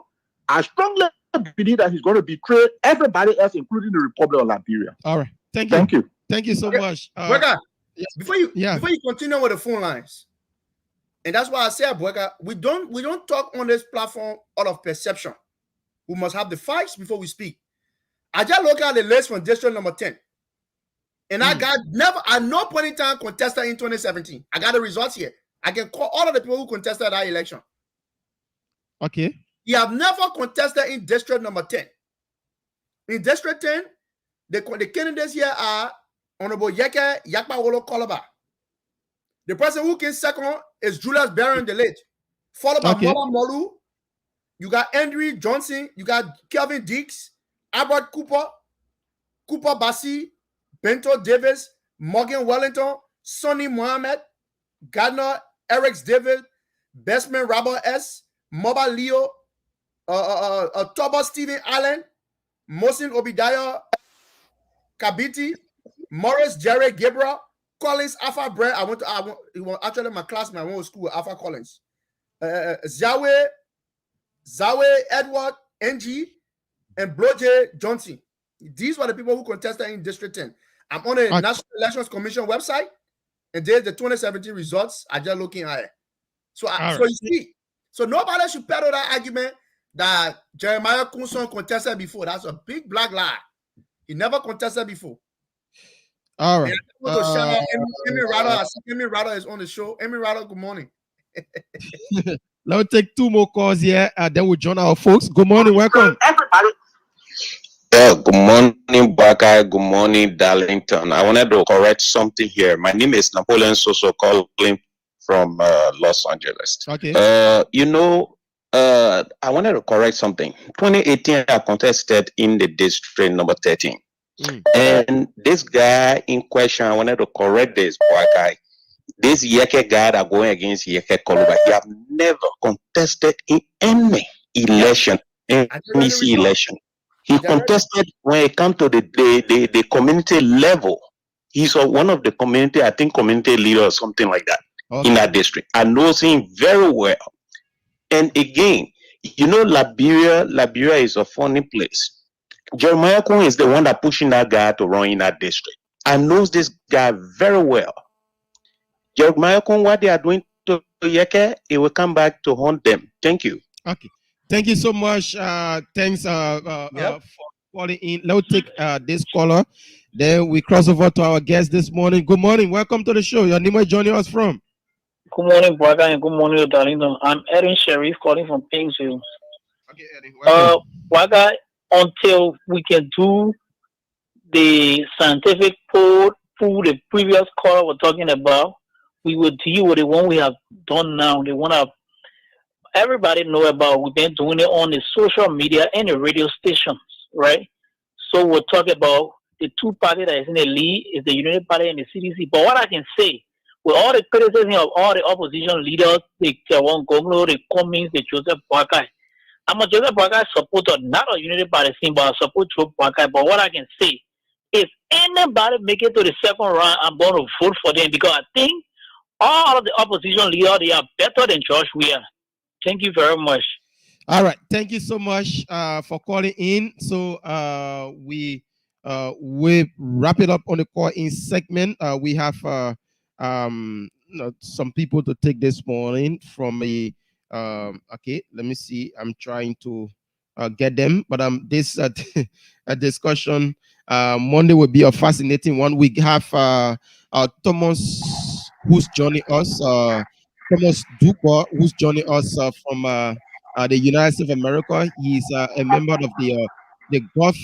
I strongly believe that he's going to betray everybody else, including the Republic of Liberia. All right. Thank you. Thank you so much. Boyka, yes. before you continue with the phone lines, and that's why I said, Boyka, we don't talk on this platform out of perception. We must have the facts before we speak. I just look at the list from district number 10. And I got never at no point in time contested in 2017. I got the results here. I can call all of the people who contested that election. Okay. You have never contested in district number 10. In district 10, the candidates here are Honorable Yeke Yakpawolo Koloba. The person who came second is Julius Barron the late, followed by Mola Molu. You got Andrew Johnson. You got Kelvin Dix, Albert Cooper, Cooper Bassi, Bento Davis, Morgan Wellington, Sonny Mohammed, Gardner, Eric David, Bestman Robert S, Moba Leo, Toba Stephen Allen, Mosin Obadiah Kabiti, Morris Jared Gabriel, Collins Alpha Brand. He was actually my classmate. I went to school with Alpha Collins. Zawe Edward NG and Bloje Johnson. These were the people who contested in District 10. I'm on the National Elections Commission website, and there's the 2017 results. I just looking at it. So you see, so nobody should peddle that argument that Jeremiah Kunson contested before. That's a big black lie. He never contested before. All right. Amy Rado. Amy Rado is on the show. Amy Rado, good morning. Let me take two more calls here, and then we'll join our folks. Good morning, welcome. Everybody. Good morning, Baka. Good morning, Darlington. I wanted to correct something here. My name is Napoleon Soso, calling from Los Angeles. Okay. I wanted to correct something. 2018, I contested in the district number 13. And this guy in question, I wanted to correct this, Baka. This Yeke guy that going against Yeke Koluba, he have never contested in any election, NEC election. He contested when it comes to the community level. He's one of the community, I think, community leader or something like that in that district. I know him very well. And again, Liberia is a funny place. Jeremiah Kun is the one that pushing that guy to run in that district. I know this guy very well. Jeremiah Kun, what they are doing to Yeke, it will come back to haunt them. Thank you. Okay. Thank you so much. Thanks for calling in. Let's take this caller. Then we cross over to our guest this morning. Good morning. Welcome to the show. Your name is joining us from? Good morning, Braga, and good morning, Darlington. I'm Erin Sharif calling from Pingsville. Okay, Erin. Braga, until we can do the scientific poll the previous caller was talking about, we will deal with the one we have done now. The one everybody know about. We've been doing it on the social media and the radio stations, right? So we'll talk about the two parties that is in the lead is the United Party and the CDC. But what I can say, with all the criticism of all the opposition leaders, the Kewon Gonglo, the Cummings, the Joseph Boakai, I'm a Joseph Boakai supporter, not a United Party team, but I support Joe Boakai. But what I can say, if anybody make it to the second round, I'm going to vote for them because I think all of the opposition leaders, they are better than George Weah. Thank you very much. All right. Thank you so much for calling in. So we wrap it up on the call in segment. We have some people to take this morning from a okay, let me see. I'm trying to get them, but this a discussion Monday will be a fascinating one. We have Thomas who's joining us, Thomas Dubois, who's joining us from the United States of America. He's a member of the Golf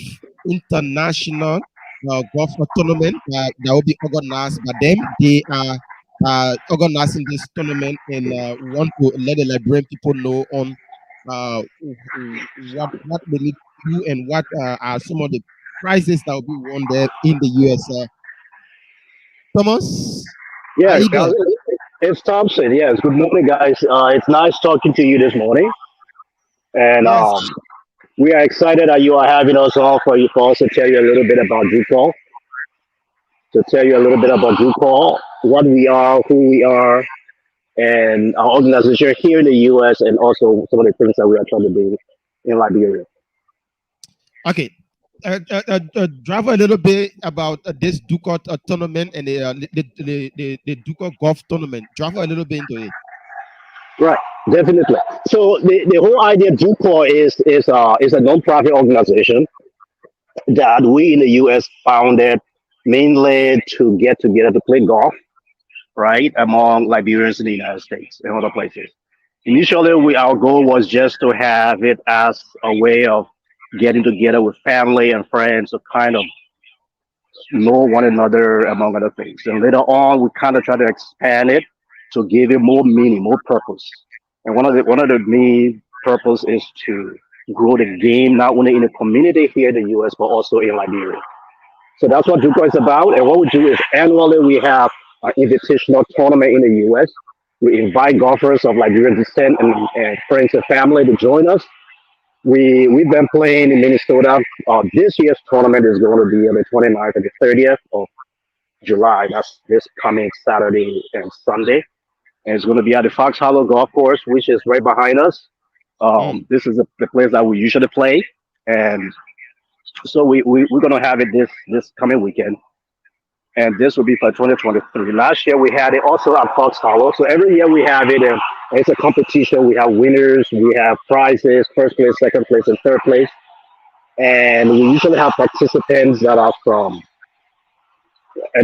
International Golf Tournament that will be organized by them. They are organizing this tournament and want to let the Liberian people know on what they need to do and what are some of the prizes that will be won there in the US. Thomas? Yeah, it's Thompson. Yes, good morning, guys. It's nice talking to you this morning. And yes. We are excited that you are having us on for us to tell you a little bit about JUCO. To tell you a little bit about JUCO, what we are, who we are, and our organization here in the U.S. and also some of the things that we are trying to do in Liberia. Okay. Drive a little bit about this Ducat tournament and the Ducat golf tournament. Drive a little bit into it. Right, definitely. So the whole idea of DUCOR is a non-profit organization that we in the U.S. founded mainly to get together to play golf, right, among Liberians in the United States and other places. Initially, our goal was just to have it as a way of getting together with family and friends to kind of know one another, among other things. And later on, we kind of try to expand it to give it more meaning, more purpose. And one of the main purpose is to grow the game not only in the community here in the U.S. but also in Liberia. So that's what Duco is about. And what we do is annually we have an invitational tournament in the U.S. We invite golfers of Liberian descent and friends and family to join us. We've been playing in Minnesota. This year's tournament is going to be on the 29th and the 30th of July. That's this coming Saturday and Sunday. And it's going to be at the Fox Hollow Golf Course, which is right behind us. This is the place that we usually play. And so we're going to have it this coming weekend. And this will be for 2023. Last year we had it also at Fox Hollow. So every year we have it, and it's a competition. We have winners, we have prizes, first place, second place, and third place. And we usually have participants that are from a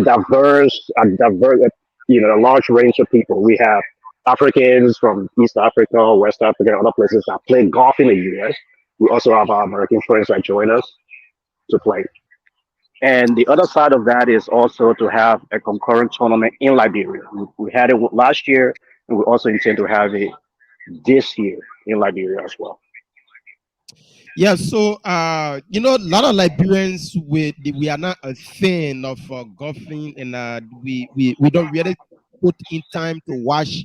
large range of people. We have Africans from East Africa, West Africa, and other places that play golf in the U.S. We also have our American friends that join us to play. And the other side of that is also to have a concurrent tournament in Liberia. We had it last year, and we also intend to have it this year in Liberia as well. Yeah, so a lot of Liberians we are not a fan of golfing, and we don't really put in time to watch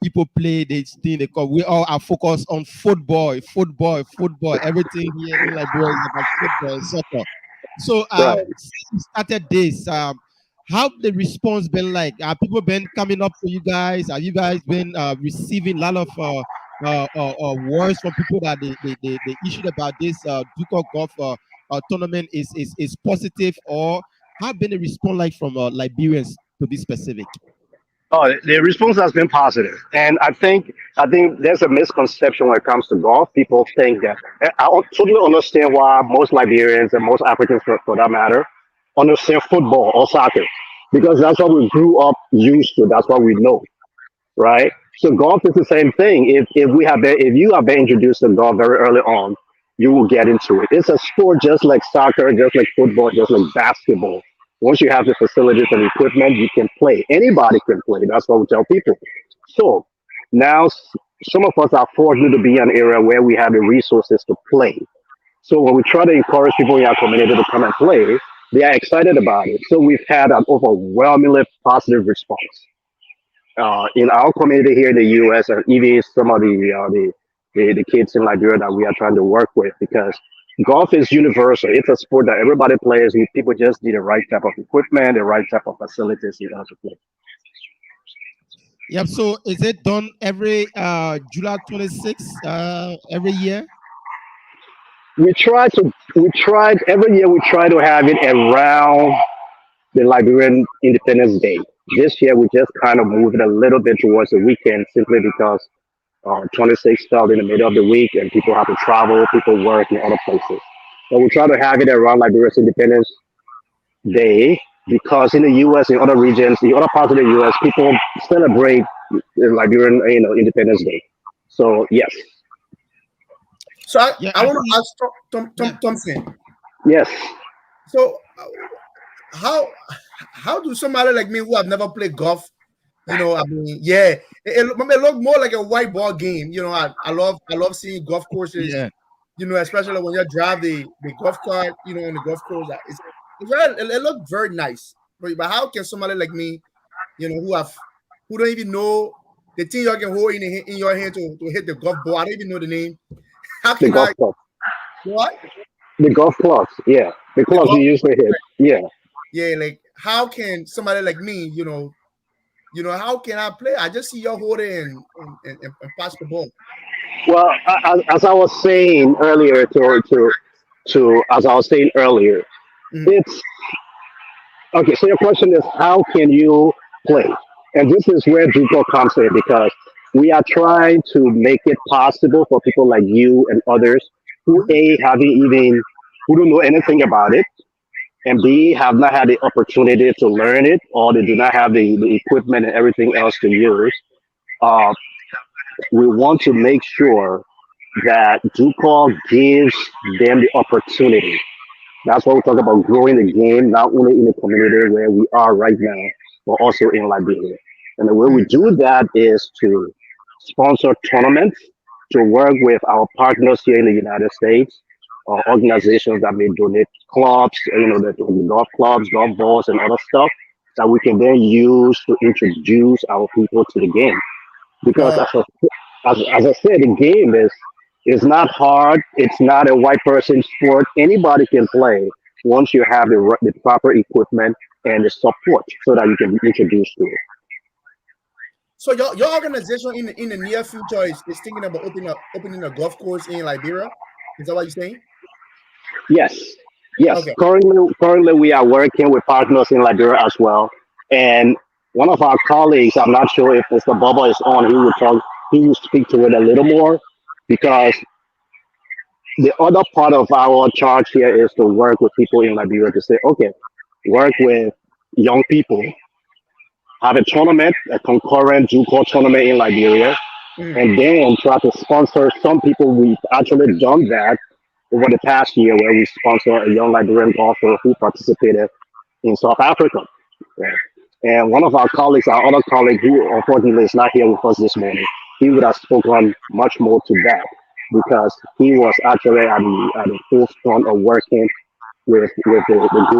people play this thing. Because we all are focused on football. Everything here in Liberia is about football and soccer. So since we started this, how the response been like? Have people been coming up to you guys? Have you guys been receiving a lot of words from people that they issued about this Duke Golf tournament is positive, or how been the response like from Liberians to be specific? Oh, the response has been positive, and I think there's a misconception when it comes to golf. People think that I totally understand why most Liberians and most Africans, for that matter, understand football or soccer because that's what we grew up used to. That's what we know, right? So golf is the same thing. If you have been introduced to golf very early on, you will get into it. It's a sport just like soccer, just like football, just like basketball. Once you have the facilities and equipment, you can play. Anybody can play. That's what we tell people. So now some of us are fortunate to be in an area where we have the resources to play. So when we try to encourage people in our community to come and play, they are excited about it. So we've had an overwhelmingly positive response in our community here in the U.S. and even some of the kids in Liberia that we are trying to work with, because golf is universal. It's a sport that everybody plays. People just need the right type of equipment, the right type of facilities in order to play. Yep. So is it done every July 26th every year? We tried every year. We try to have it around the Liberian Independence Day. This year we just kind of moved it a little bit towards the weekend, simply because 26 fell in the middle of the week and people have to travel, people work in other places. But we try to have it around Liberia's Independence Day because in the U.S., in other regions, in other parts of the U.S., people celebrate the Liberian, Independence Day. So yes. So I want to ask Thompson. Yes. So how do somebody like me who have never played golf, it look more like a white ball game. I love seeing golf courses. Yeah. Especially when you drive the golf cart, on the golf course. It looked very nice. But how can somebody like me, who don't even know the thing you can hold in your hand to hit the golf ball? I don't even know the name. How can golf club. What? The golf clubs, yeah. The clubs you usually hit. Yeah. Yeah, like how can somebody like me, how can I play? I just see you hold it and pass the ball. Well, as I was saying earlier, to as I was saying earlier, Mhm. it's okay. So your question is, how can you play? And this is where Juco comes in because we are trying to make it possible for people like you and others who who don't know anything about it, and B, have not had the opportunity to learn it, or they do not have the equipment and everything else to use. Uh, we want to make sure that Ducall gives them the opportunity. That's why we talk about growing the game, not only in the community where we are right now, but also in Liberia. And the way we Mm. do that is to sponsor tournaments, to work with our partners here in the United States, or organizations that may donate clubs, the golf clubs, golf balls, and other stuff that we can then use to introduce our people to the game. Because Oh, as I said, the game is not hard. It's not a white person sport. Anybody can play once you have the proper equipment and the support so that you can be introduced to it. so your organization in the near future is thinking about opening a golf course in Liberia. Is that what you're saying? Yes, yes. Okay. Currently we are working with partners in Liberia as well. And one of our colleagues, I'm not sure if Mr. Bubba is on, he will speak to it a little more because the other part of our charge here is to work with people in Liberia to say, okay, work with young people, have a tournament, a concurrent JUCO tournament in Liberia, Mm. and then try to sponsor some people. We've actually done that over the past year where we sponsor a young Liberian golfer who participated in South Africa. Yeah. And one of our colleagues, our other colleague, who unfortunately is not here with us this morning, he would have spoken much more to that because he was actually at the forefront of working with the group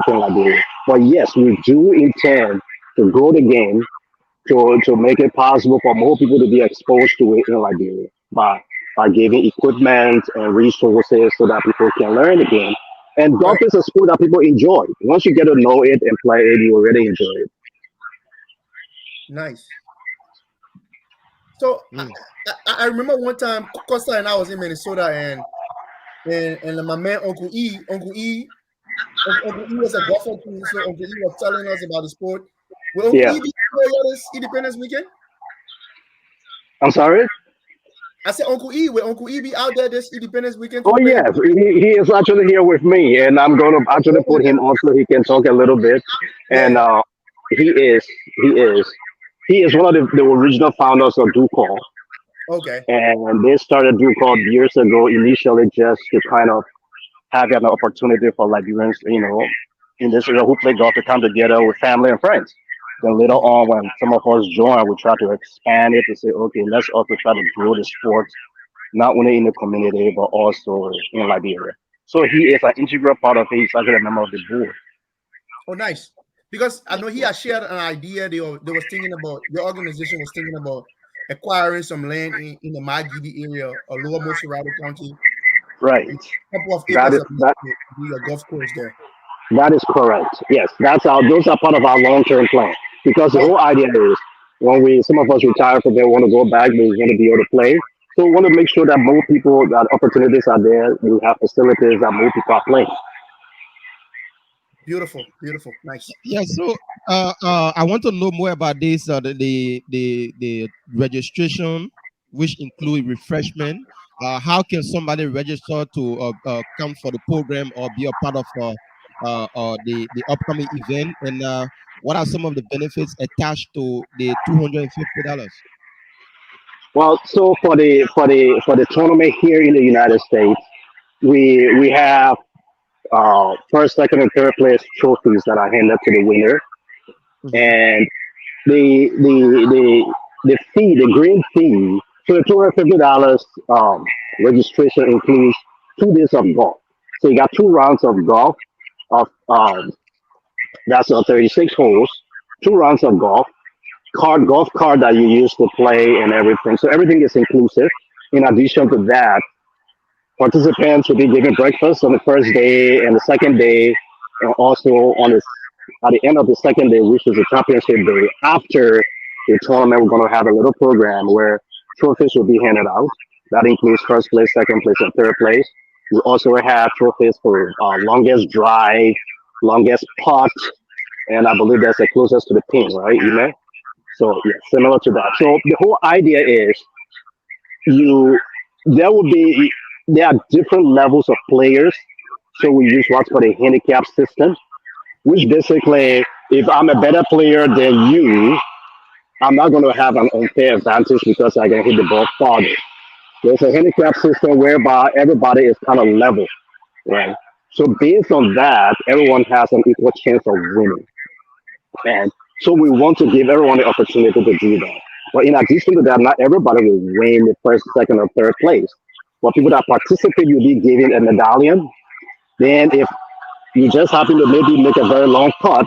in Liberia. But yes, we do intend to grow the game to make it possible for more people to be exposed to it in Liberia by giving equipment and resources so that people can learn the game. And golf Right. is a sport that people enjoy. Once you get to know it and play it, you already enjoy it. Nice. So Mm. I remember one time Costa and I was in Minnesota and my man Uncle E was a golfer too. So Uncle E was telling us about the sport. Will Uncle Yeah. E be here this Independence weekend? I'm sorry? I said will Uncle E be out there this Independence weekend to Oh, play? yes. He is actually here with me, and I'm going to actually put him on so he can talk a little bit. And Yeah. he is he is he is one of the original founders of Ducall. Okay. And they started Ducall years ago, initially just to kind of have an opportunity for Liberians, in this area who play golf to come together with family and friends. Then later Mhm. on, when some of us join, we try to expand it to say, okay, let's also try to grow the sport, not only in the community, but also in Liberia. So he is an integral part of it. He's actually a member of the board. Oh, nice. Because I know he had shared an idea. They was thinking about your organization was thinking about acquiring some land in the Magidi area or Lower Mosserado County, Right. a couple of That acres is of land that to be a golf course there. that is correct. Yes, those are part of our long term plan. Because the Oh, whole idea is when some of us retire from there, want to go back, we want to be able to play. So we want to make sure that more people, that opportunities are there. We have facilities that more people are playing. beautiful, beautiful, nice. Yeah, so I want to know more about this. The registration, which include refreshment. How can somebody register to come for the program or be a part of the upcoming event? And what are some of the benefits attached to the $250? Well, so for the tournament here in the United States, we have first, second, and third place trophies that are handed to the winner, Mhm. and the fee, the green fee. So the $250 registration includes 2 days of golf. So you got 2 rounds of golf of that's 36 holes, 2 rounds of golf card that you use to play and everything. So everything is inclusive. In addition to that, participants will be given breakfast on the first day and the second day, and also at the end of the second day, which is the championship day. After a tournament, we're going to have a little program where trophies will be handed out. That includes first place, second place, and third place. We also have trophies for longest drive, longest putt, and I believe that's the closest to the pin, right, Email? So yeah, similar to that. So the whole idea is you there will be there are different levels of players. So we use what's called a handicap system, which basically, if I'm a better player than you, I'm not going to have an unfair advantage because I can hit the ball farther. There's a handicap system whereby everybody is kind of level, right? So based on that, everyone has an equal chance of winning. And so we want to give everyone the opportunity to do that. But in addition to that, not everybody will win the first, second, or third place. But people that participate will be given a medallion. Then if you just happen to maybe make a very long putt,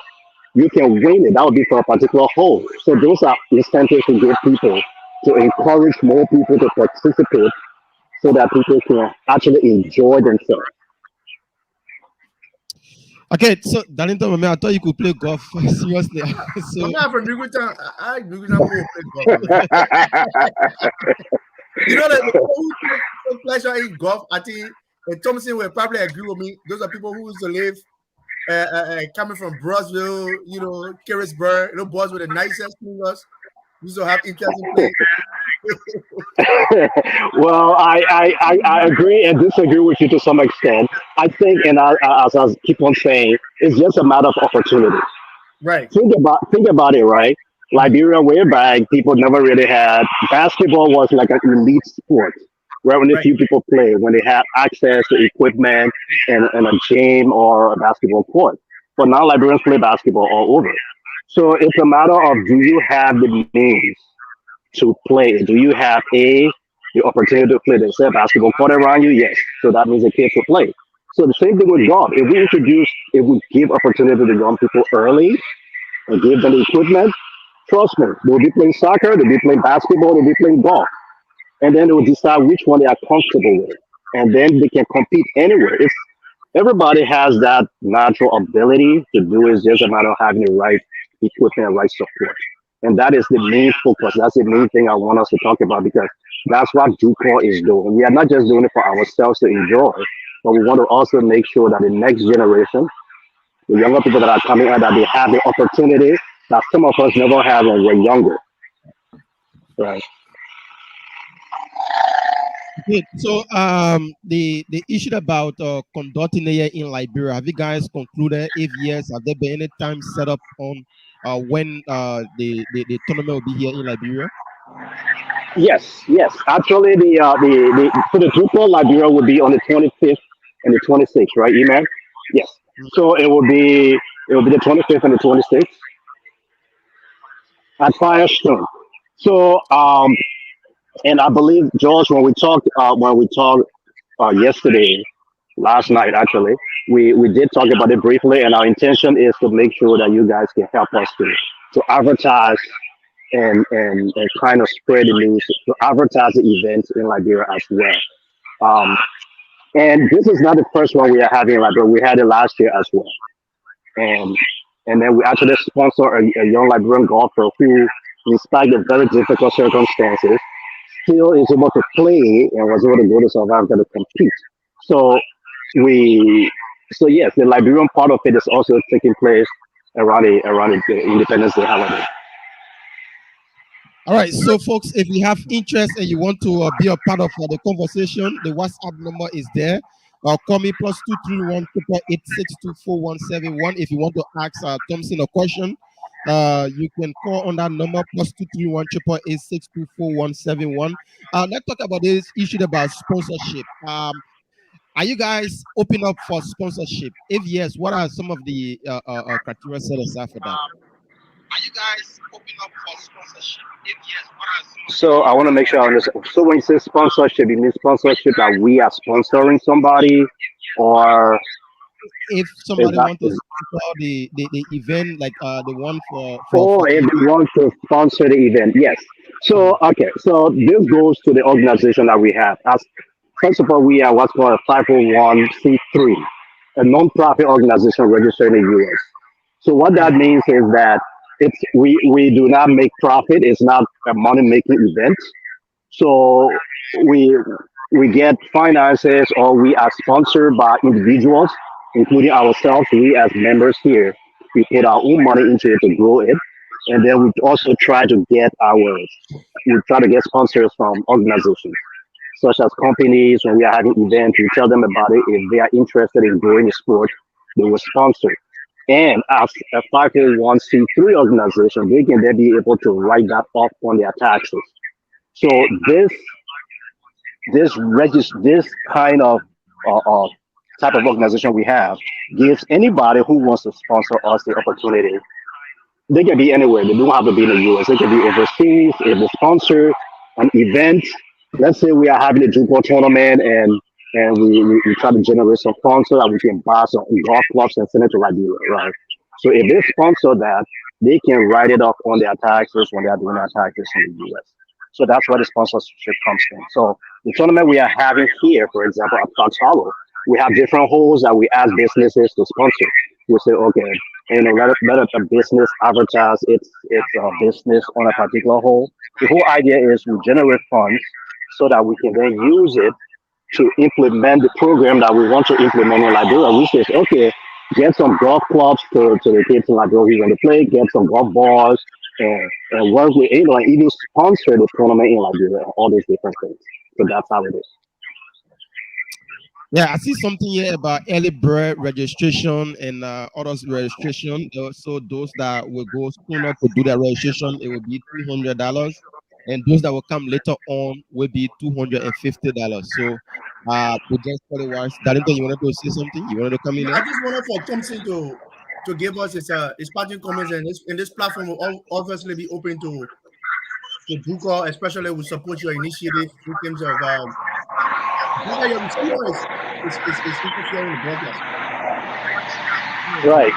you can win it. That would be for a particular hole. So those are incentives to give people to encourage more people to participate so that people can actually enjoy themselves. Okay, so Darlington, I thought you could play golf seriously. So I'm not from Newtown. I Newtown play golf. You know that the people who take pleasure in golf, I think, and Thompson will probably agree with me. Those are people who used to live coming from Brosville, you know, Carisburg, boys with the nicest fingers. Used to have interest in playing. Well, I agree and disagree with you to some extent. I think, and as I keep on saying, it's just a matter of opportunity. Right. Think about it, right? Liberia way back, people never really had basketball was like an elite sport where only Right. few people play when they had access to equipment and a gym or a basketball court. But now Liberians play basketball all over. So it's a matter of, do you have the means to play? Do you have the opportunity to play? There's a basketball court around you, yes. So that means the kids will play. So the same thing with golf. If we give opportunity to the young people early and give them the equipment, trust me, they'll be playing soccer, they'll be playing basketball, they'll be playing golf. And then they will decide which one they are comfortable with. And then they can compete anywhere. Everybody has that natural ability to do it. It's just a matter of having the right equipment and right support. And that is the main focus. That's the main thing I want us to talk about because that's what JUCO is doing. We are not just doing it for ourselves to enjoy, but we want to also make sure that the next generation, the younger people that are coming out, that they have the opportunity that some of us never had when we were younger. Right. okay, so the issue about conducting a year in Liberia, have you guys concluded? If yes, have there been any time set up on when the tournament will be here in Liberia? Yes, yes. Actually, so the JUCO Liberia will be on the 25th and the 26th, right, Eman? Yes. So it will be the 25th and the 26th at Firestone. So and I believe George, when we talked yesterday, last night actually, we did talk about it briefly, and our intention is to make sure that you guys can help us to advertise and kind of spread the news, to advertise the event in Liberia as well. And this is not the first one we are having in Liberia. We had it last year as well. And then we actually sponsor a young Liberian golfer who, in spite of very difficult circumstances, still is able to play and was able to go to South Africa to compete. So yes, the Liberian part of it is also taking place around the Independence Day holiday. All right, so folks, if you have interest and you want to be a part of the conversation, the WhatsApp number is there. Call me +231 8624171. If you want to ask Thompson a question, you can call on that number +231 8624171. Let's talk about this issue about sponsorship. Are you guys open up for sponsorship? If yes, what are some of the criteria set aside for that? Are you guys open up for sponsorship? If yes, what are some of So I want to make sure I understand. So when you say sponsorship, you mean sponsorship that we are sponsoring somebody, or if is somebody that? wants to sponsor the event, like the one for Oh, if they want to sponsor the event, yes. So okay, so this goes to the organization that we have. As first of all, we are what's called a 501c3, a non-profit organization registered in the U.S. So what that means is that we do not make profit. It's not a money making event. So we we get finances or we are sponsored by individuals, including ourselves. We as members here, we put our own money into it to grow it, and then we also try to get sponsors from organizations such as companies. When we are having events, we tell them about it. If they are interested in growing the sport, they will sponsor. And as a 501c3 organization, they can then be able to write that off on their taxes. So this this kind of uh, uh, type of organization we have gives anybody who wants to sponsor us the opportunity. They can be anywhere. They don't have to be in the US. They can be overseas. If they sponsor an event, let's say we are having a Jupiter tournament and we try to generate some funds so that we can buy some golf clubs and send it to Liberia, right? So if they sponsor that, they can write it off on their taxes when they are doing their taxes in the US. So that's where the sponsorship comes from. So the tournament we are having here, for example, at Fox Hollow, we have different holes that we ask businesses to sponsor. We say, okay, let a business advertise its business on a particular hole. The whole idea is we generate funds so that we can then use it to implement the program that we want to implement in Liberia. We say, okay, get some golf clubs to the kids in Liberia who want to play, get some golf balls, and work with, and even sponsor the tournament in Liberia, all these different things. So that's how it is. Yeah, I see something here about early bird registration and others registration. So those that will go sooner to do their registration, it will be $200, and those that will come later on will be $250. So, we just for the ones. Darlington, you wanted to say something? You wanted to come in I there? just wanted for Thompson to give us his parting comments, and this platform will obviously be open to Buka, especially we support your initiative in terms of Buka, your receiver is interfering in the broadcast. Right.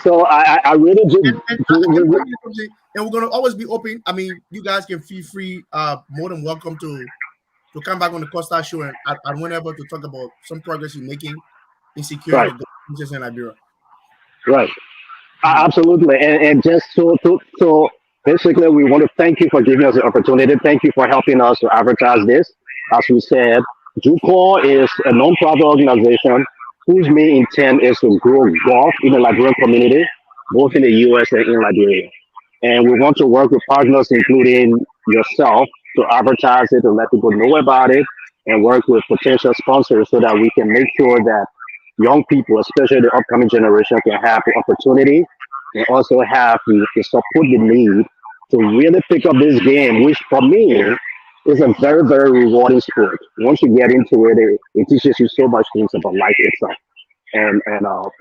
So I really just And we're gonna always be open. I mean, you guys can feel free, more than welcome to come back on the Costa Show and whenever to talk about some progress you're making in securing the government in Liberia. Right. Absolutely. And just so basically, we want to thank you for giving us the opportunity. Thank you for helping us to advertise this. As we said, JUCO is a non-profit organization whose main intent is to grow golf in the Liberian community, both in the US and in Liberia. And we want to work with partners, including yourself, to advertise it and let people know about it, and work with potential sponsors so that we can make sure that young people, especially the upcoming generation, can have the opportunity and also have the support they need to really pick up this game, which for me is a very, very rewarding sport. Once you get into it, it teaches you so much things about life itself. And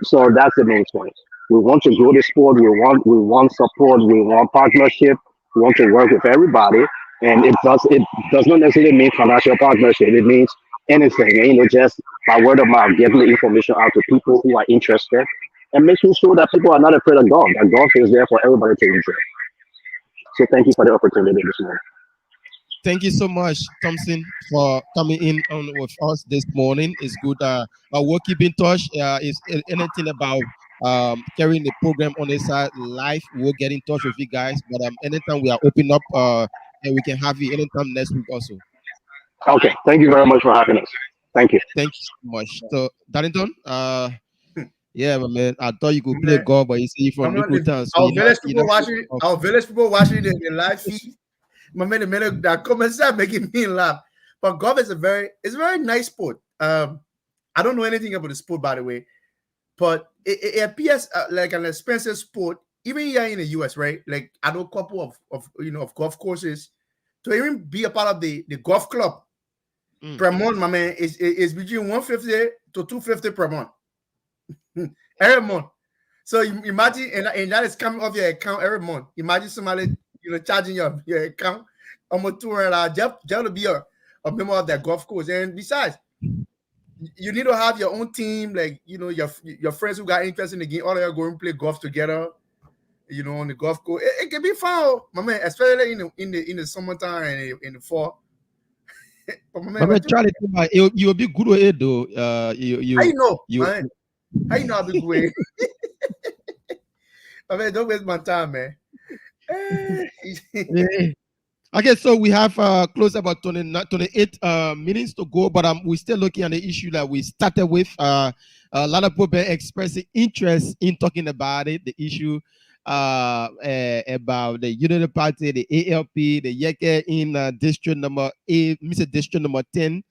so that's the main point. We want to grow the sport. We want support. We want partnership. We want to work with everybody. And it does not necessarily mean financial partnership. It means anything. Just by word of mouth, getting the information out to people who are interested, and making sure that people are not afraid of golf. That golf is there for everybody to enjoy. So thank you for the opportunity this morning. Thank you so much, Thompson, for coming in on with us this morning. It's good. We'll keep in touch. Is anything about carrying the program on the side live? We'll get in touch with you guys. But anytime we are open up, and we can have you anytime next week also. Okay. Thank you very much for having us. Thank you. Thank you so much. So, Darlington, yeah, my man. I thought you could play golf, but you see from Newtown. So our village people watching the live feed. My man, the minute that comments are making me laugh. But golf is a very nice sport. I don't know anything about the sport, by the way, but it appears like an expensive sport, even here in the US, right? Like I know a couple of golf courses to even be a part of the golf club per month, my man, is between 150 to 250 per month. Every month. So you imagine, and that is coming off your account every month. Imagine somebody charging your account almost $200 just to be a member of that golf course. And besides, you need to have your own team, like your friends who got interest in the game, all of you go and play golf together, on the golf course. It can be fun, my man, especially in the summertime and in the fall. But my man, Charlie, you will be good with it though. How you know, man? How you know I'll be good? I mean, don't waste my time, man. Yeah. Okay, so we have close about 28 minutes to go, but we're still looking at the issue that we started with. A lot of people expressing interest in talking about it, the issue about the Unity Party, the ALP, the Yeke in district number 8, Mr. District number 10.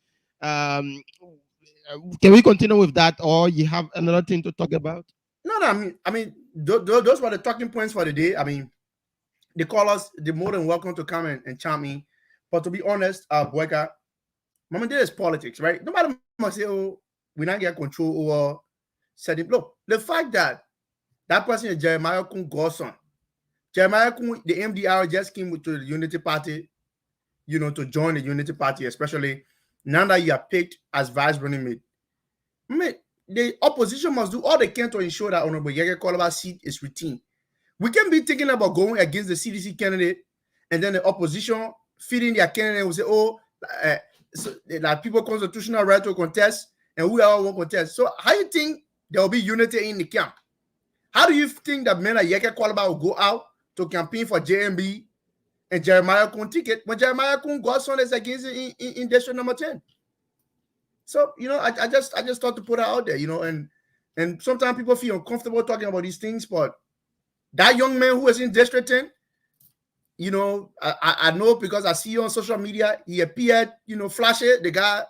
Can we continue with that, or you have another thing to talk about? No, I mean, those were the talking points for the day. I mean, they call us, they're more than welcome to come and chime in. But to be honest, Boyka, Mama, there is politics, right? Nobody must say, oh, we not get control over setting. Look, the fact that person is Jeremiah Kun Godson. Jeremiah Kun, the MDR just came to the Unity Party, to join the Unity Party, especially now that you are picked as vice running mate. I mean, the opposition must do all they can to ensure that Honorable Yeke Koloba's seat is retained. We can be thinking about going against the CDC candidate, and then the opposition feeding their candidate will say, oh, like people constitutional right to contest, and whoever will contest. So how do you think there will be unity in the camp? How do you think that men like Yeke Koloba will go out to campaign for JMB and Jeremiah Kun ticket when Jeremiah Kun Godson is against it in district number 10? So, I just thought to put it out there, and sometimes people feel uncomfortable talking about these things, but that young man who was in District 10, I know because I see you on social media, he appeared, flash it, the guy,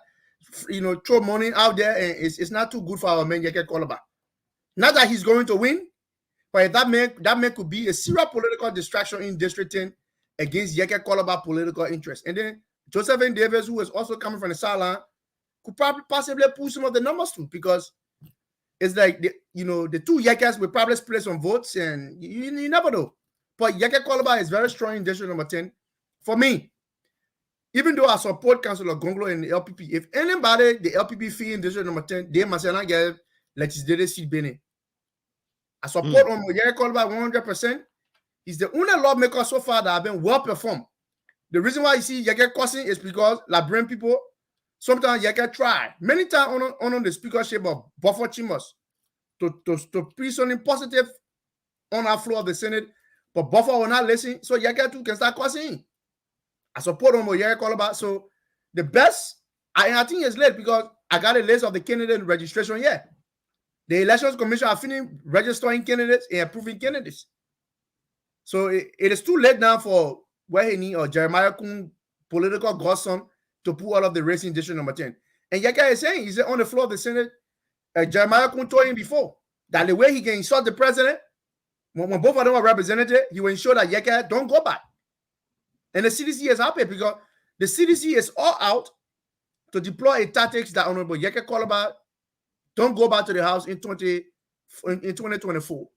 throw money out there, and it's not too good for our man, Yeke Koloba. Not that he's going to win, but that man could be a serious political distraction in District 10 against Yeke Koloba political interest. And then Josephine Davis, who is also coming from the sideline, could probably possibly pull some of the numbers too, because it's like the two Yekes will probably split some votes, and you never know. But Yeke Koloba is very strong in district number 10. For me, even though I support Councillor Gonglo and the LPP, if anybody the LPP fee in district number 10, they must not get legislative seat Bene. I support Yeke Koloba 100%. He's the only lawmaker so far that have been well performed. The reason why you see Yeke cussing is because Liberian people, sometimes Yeke try many times on the speakership of Buffer Chimbers to preach something positive on our floor of the Senate, but Buffer will not listen, so Yeke too can start cussing. I support Yeke Koloba. So the best, I think it's late because I got a list of the candidate registration yet. The Elections Commission are finished registering candidates and approving candidates. So it is too late now for Waheni or Jeremiah Kun political godson to put all of the race in district number 10. And Yeke is saying, he's on the floor of the Senate, Jeremiah Kun told him before that the way he can insult the president, when both of them are represented, he will ensure that Yeke don't go back. And the CDC is happy because the CDC is all out to deploy a tactics that Honorable Yeke Koloba don't go back to the house in 2024.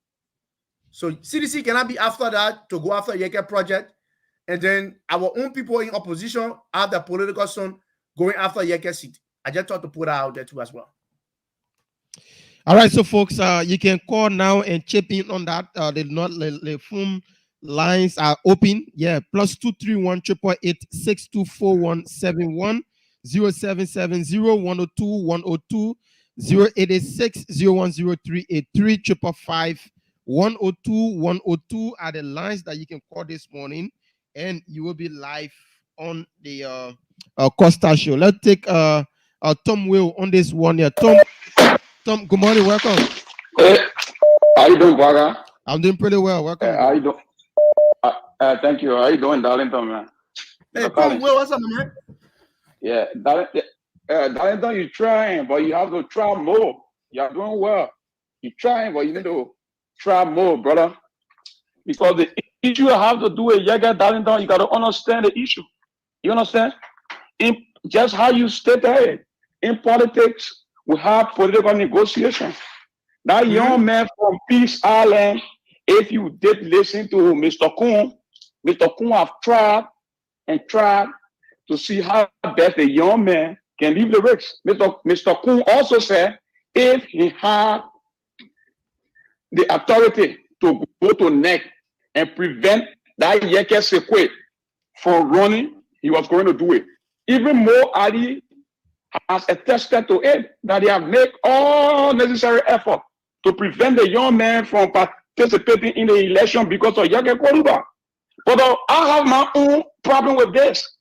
So CDC cannot be after that to go after Yeke project. And then our own people in opposition have the political son going after Yeke seat. I just thought to put that out there too as well. All right, so folks, you can call now and chip in on that. The phone lines are open. Yeah, +231 888 624171 0770 102 102 0886 010383 555 102 102 are the lines that you can call this morning, and you will be live on the Costa Show. Let's take Tom Will on this one here. Tom, good morning, welcome. Hey, how you doing, brother? I'm doing pretty well. Welcome. How you doing? Thank you. How you doing, Darlington, man? Hey, Tom Will, what's up, man? Yeah, Darlington, you're trying, but you have to try more. You're doing well. You're trying, but you need to try more, brother. Because the issue you have to do with Yeke Darlington, you got to understand the issue. You understand? Just how you stated, in politics, we have political negotiation. That young man from Peace Island, if you did listen to Mr. Kun have tried to see how best the young man can leave the race. Mr. Kun also said if he had the authority to go to NEC and prevent that Yeke Sekwe from running, he was going to do it. Even more, Ali has attested to it that they have made all necessary effort to prevent the young man from participating in the election because of Yake Koruba. But I have my own problem with this.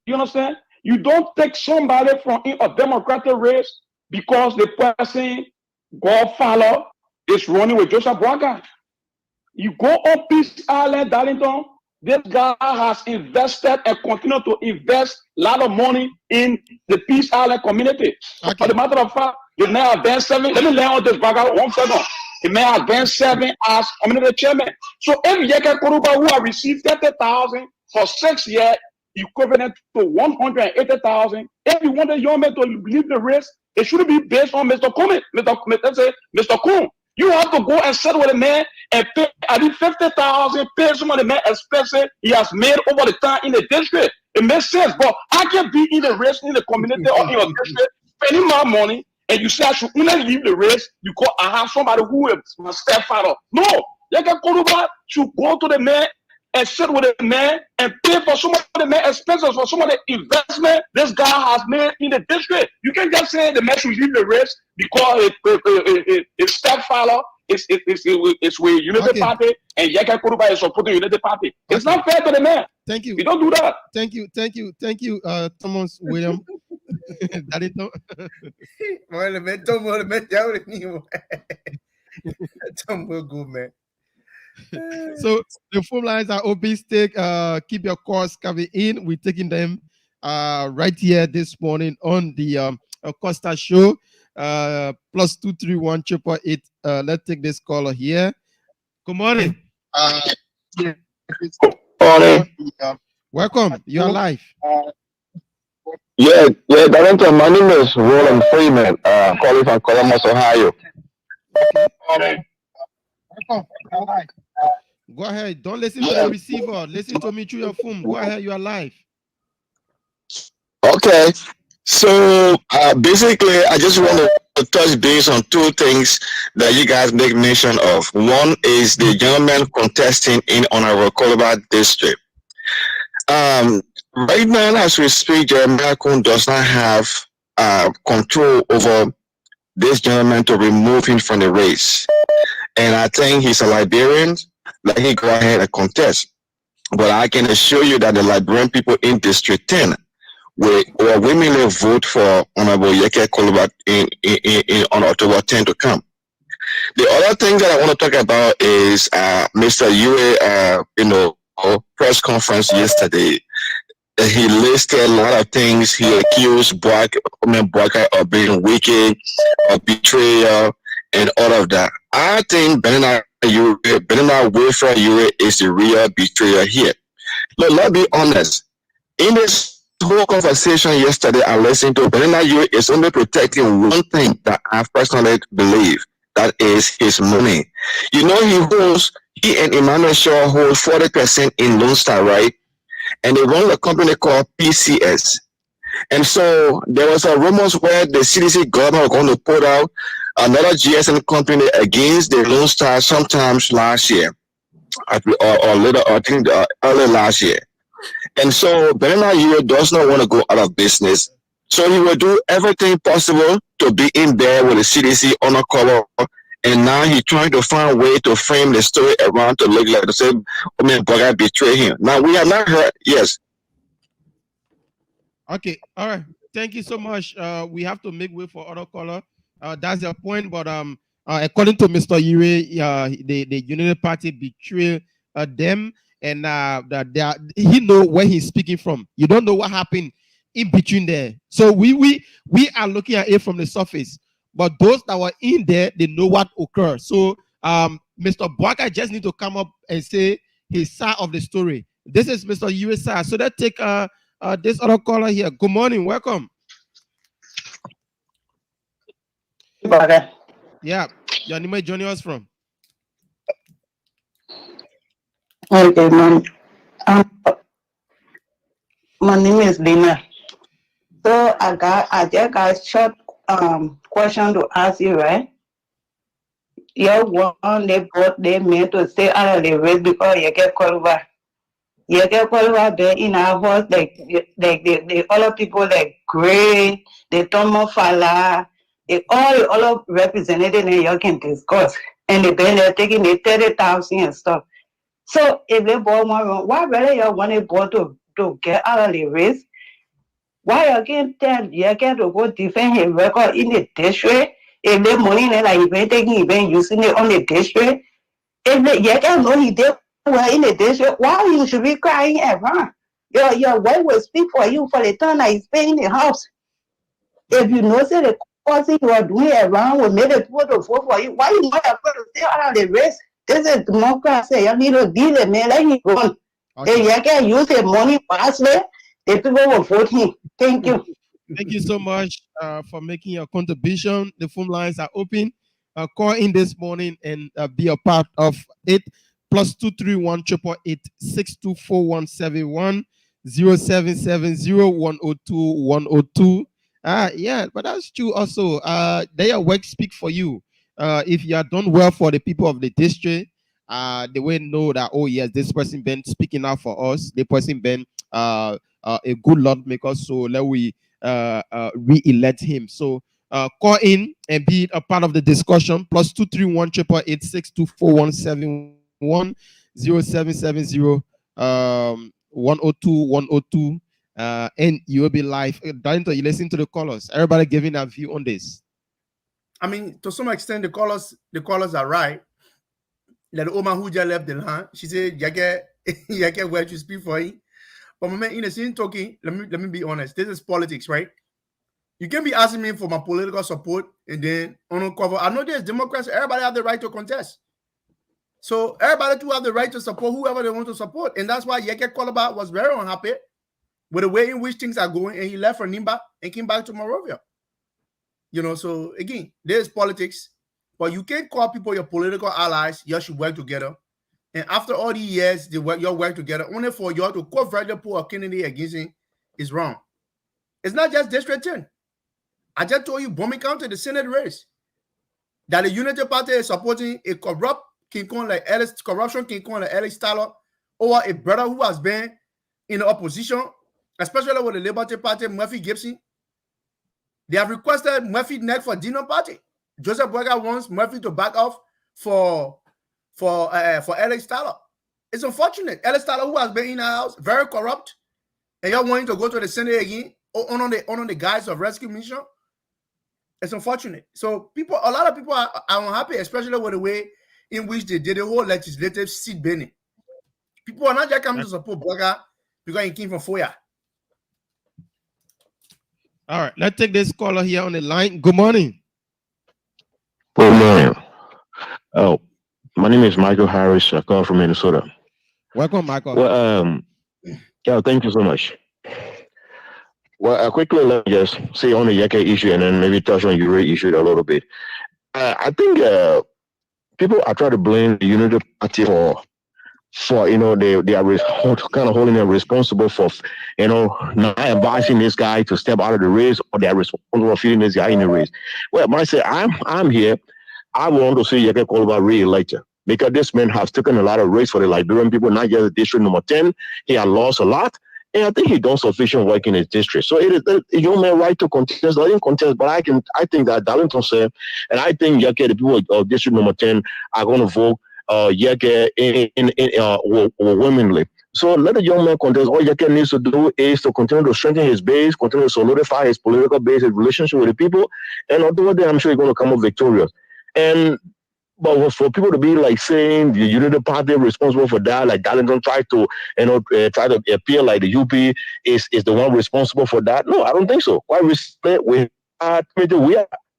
You understand? You don't take somebody from a Democratic race because the person Godfather is running with Joseph Boakai. You go on Peace Island, Darlington. This guy has invested and continue to invest a lot of money in the Peace Island community. Okay. As a matter of fact, the man has been serving. Let me lay on this back out 1 second. The man has been serving as community chairman. So if Yeke Koruba, who have received 30,000 for 6 years, equivalent to 180,000, if you want a young man to leave the race, it shouldn't be based on Mr. Kuhn. Mr. Kuhn. You have to go and settle with a man and pay at least 50,000, pay some of the man expenses he has made over the time in the district. It makes sense, but I can be in the race in the community or in your district, spending my money, and you say I should only leave the race because I have somebody who is my stepfather. No, Yeke Koruba should go to the man and sit with the man and pay for some of the man expenses for some of the investment this guy has made in the district. You can't just say the man should leave the race because his stepfather is with Unity Party and Yeke Koruba is supporting Unity Party. It's not fair to the man. Thank you. You don't do that. Thank you, Thomas William. Tom will go, man. So the phone lines are open. Keep your calls coming in. We're taking them right here this morning on the Costa Show. +231 888. Let's take this caller here. Good morning. Welcome. You're live. Yeah, Darlington. My name is Roland Freeman, calling from Columbus, Ohio. Go ahead. Don't listen to the receiver. Listen to me through your phone. Go ahead. You are live. Okay. So basically, I just want to touch base on 2 things that you guys make mention of. One is the gentleman contesting in Honorable Columbus District. Right now, as we speak, Jeremiah Kuhn does not have control over this gentleman to remove him from the race. And I think he's a Liberian. Let him go ahead and contest. But I can assure you that the Liberian people in District 10 will willingly vote for Honorable Yeke Koruba on October 10 to come. The other thing that I want to talk about is Mr. Yue, press conference yesterday. He listed a lot of things. He accused Boakai of being wicked, of betrayal, and all of that. I think Bernard Wilfred Yure is the real betrayer here. Look, let's be honest. In this whole conversation yesterday, I listened to Bernard Yure is only protecting one thing that I personally believe. That is his money. He and Emmanuel Shaw hold 40% in Lone Star, right? And they run a company called PCS. And so there was a rumors where the CDC government was going to put out another GSM company against the Lone Star sometimes last year, or later, I think early last year. And so Bernard Yure does not want to go out of business. So he will do everything possible to be in there with the CDC undercover. And now he's trying to find a way to frame the story around to look like the same Boakai betray him. Now we have not heard, yes. Okay, all right. Thank you so much. We have to make way for other caller. That's the point. But according to Mr. Yure, the Unity Party betrayed them, and that he know where he's speaking from. You don't know what happened in between there. So we are looking at it from the surface. But those that were in there, they know what occurred. So Mr. Boakai just need to come up and say his side of the story. This is Mr. Yure's side. So let's take this other caller here. Good morning. Welcome. Okay. Yeah. Your name is joining us from? Okay, man. My name is Lina. So I just got a short question to ask you, right? Your one they meant to stay out of the race because Yeke Koruba. Yeke Koruba there in our house, like the other people like Gray, the Tomo Fala, all of representative and you can discuss. and they've been there taking the 30,000 and stuff. So if they bought one room, why really you want to bought to get out of the race? Why again then you get to go defend his record in the district? If the money that like even taking even using it on the district, if the you can know he did well in the district, why you should be crying around? Your wife will speak for you for the time that he's paying the house. If you know say the causing you are doing around will make the people to vote for you, why you not afraid to stay out of the race? This is democracy. You need to deal it, man. Let him run. If you can use the money wisely, the people will vote him. Thank you. Thank you so much for making your contribution. The phone lines are open. Call in this morning and be a part of it. +231 888 624171 0770 102 102. Yeah, but that's true also. Their work speak for you. If you are done well for the people of the district, they will know that, oh yes, this person been speaking out for us. The person been a good Lord maker. So let we re-elect him. So call in and be a part of the discussion. +231 888 624171 0770 102 102. And you will be live. Darlington, you listen to the callers. Everybody giving a view on this. I mean, to some extent, the callers are right. That the woman who just left the land, she said, "Yake, where to speak for him." But my man, in the same talking, let me be honest. This is politics, right? You can be asking me for my political support, and then on cover. I know there's Democrats. Everybody have the right to contest. So everybody to have the right to support whoever they want to support, and that's why Yeke Koloba was very unhappy with the way in which things are going, and he left for Nimba and came back to Monrovia. You know, so again, there's politics, but you can't call people your political allies. You should work together. And after all these years, you work together only for you to covertly put a candidate against him is wrong. It's not just District 10. I just told you, Bomi County, the Senate race, that the Unity Party is supporting a corrupt King Kong like corruption King Kong like Alex Tyler, or a brother who has been in the opposition, especially with the Liberty Party, Murphy Gibson. They have requested Murphy next for Dino Party. Joseph Boyka wants Murphy to back off for Alex Tyler. It's unfortunate. Alex Tyler, who has been in our house, very corrupt, and you're wanting to go to the Senate again on the guise of rescue mission. It's unfortunate. So a lot of people are unhappy, especially with the way in which they did the whole legislative seat banning. People are not just coming to support Boyka because he came from Foya. All right, let's take this caller here on the line. Good morning. Good morning. Oh, my name is Michael Harris. I call from Minnesota. Welcome, Michael. Well, yeah, thank you so much. Well, quickly, let me just say on the Yeke issue and then maybe touch on your issue a little bit. I think people are trying to blame the Unity Party for they are kind of holding them responsible for not advising this guy to step out of the race, or they are responsible for feeding this guy in the race. Well, when I say I'm here, I want to see Yeke Koloba re-elected, because this man has taken a lot of risks for the Liberian people, not just the district number 10. He has lost a lot, and I think he done sufficient work in his district. So it is a young man right to contest. I didn't contest, but I think that Darlington said, and I think Yeke, the people of district number 10 are going to vote Yeke womanly. So let the young man contest. All Yeke needs to do is to continue to strengthen his base, continue to solidify his political base, his relationship with the people, and ultimately, I'm sure he's going to come up victorious. But for people to be like saying the Unity Party responsible for that, like Darlington tried to, try to appear like the UP is the one responsible for that. No, I don't think so. Quite respect, we are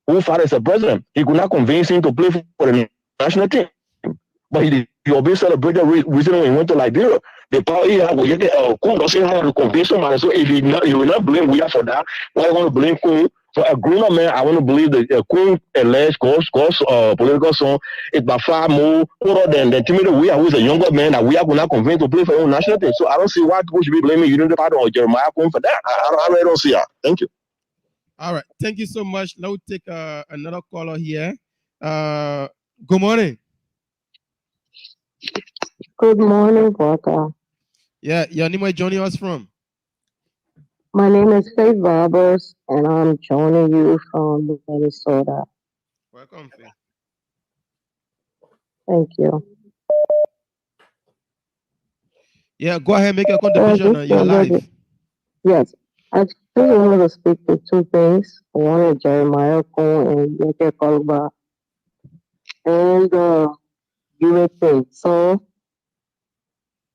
who fought as a president. He could not convince him to play for the national team. But he always celebrated recently when he went to Liberia. The power he had, Kun doesn't have to convince somebody. So if he will not blame we for that, why I want to blame Kun? For a grown-up man, I want to believe that Kun alleged cause political son is by far more older than Timothy Weah, who is a younger man that we are not convinced to play for your national team. So I don't see why people should be blaming Unity Party or Jeremiah Kun for that. I really don't see that. Thank you. All right, thank you so much. Now we'll take another caller here. Good morning. Good morning, Walker. Yeah, your name is joining us from? My name is Faith Roberts, and I'm joining you from Minnesota. Welcome, Faith. Thank you. Yeah, go ahead, make your I contribution. just You're wanted live. to, yes, I just wanted to speak to two things. One is Jeremiah Cole and Yeke Kolba and USA. So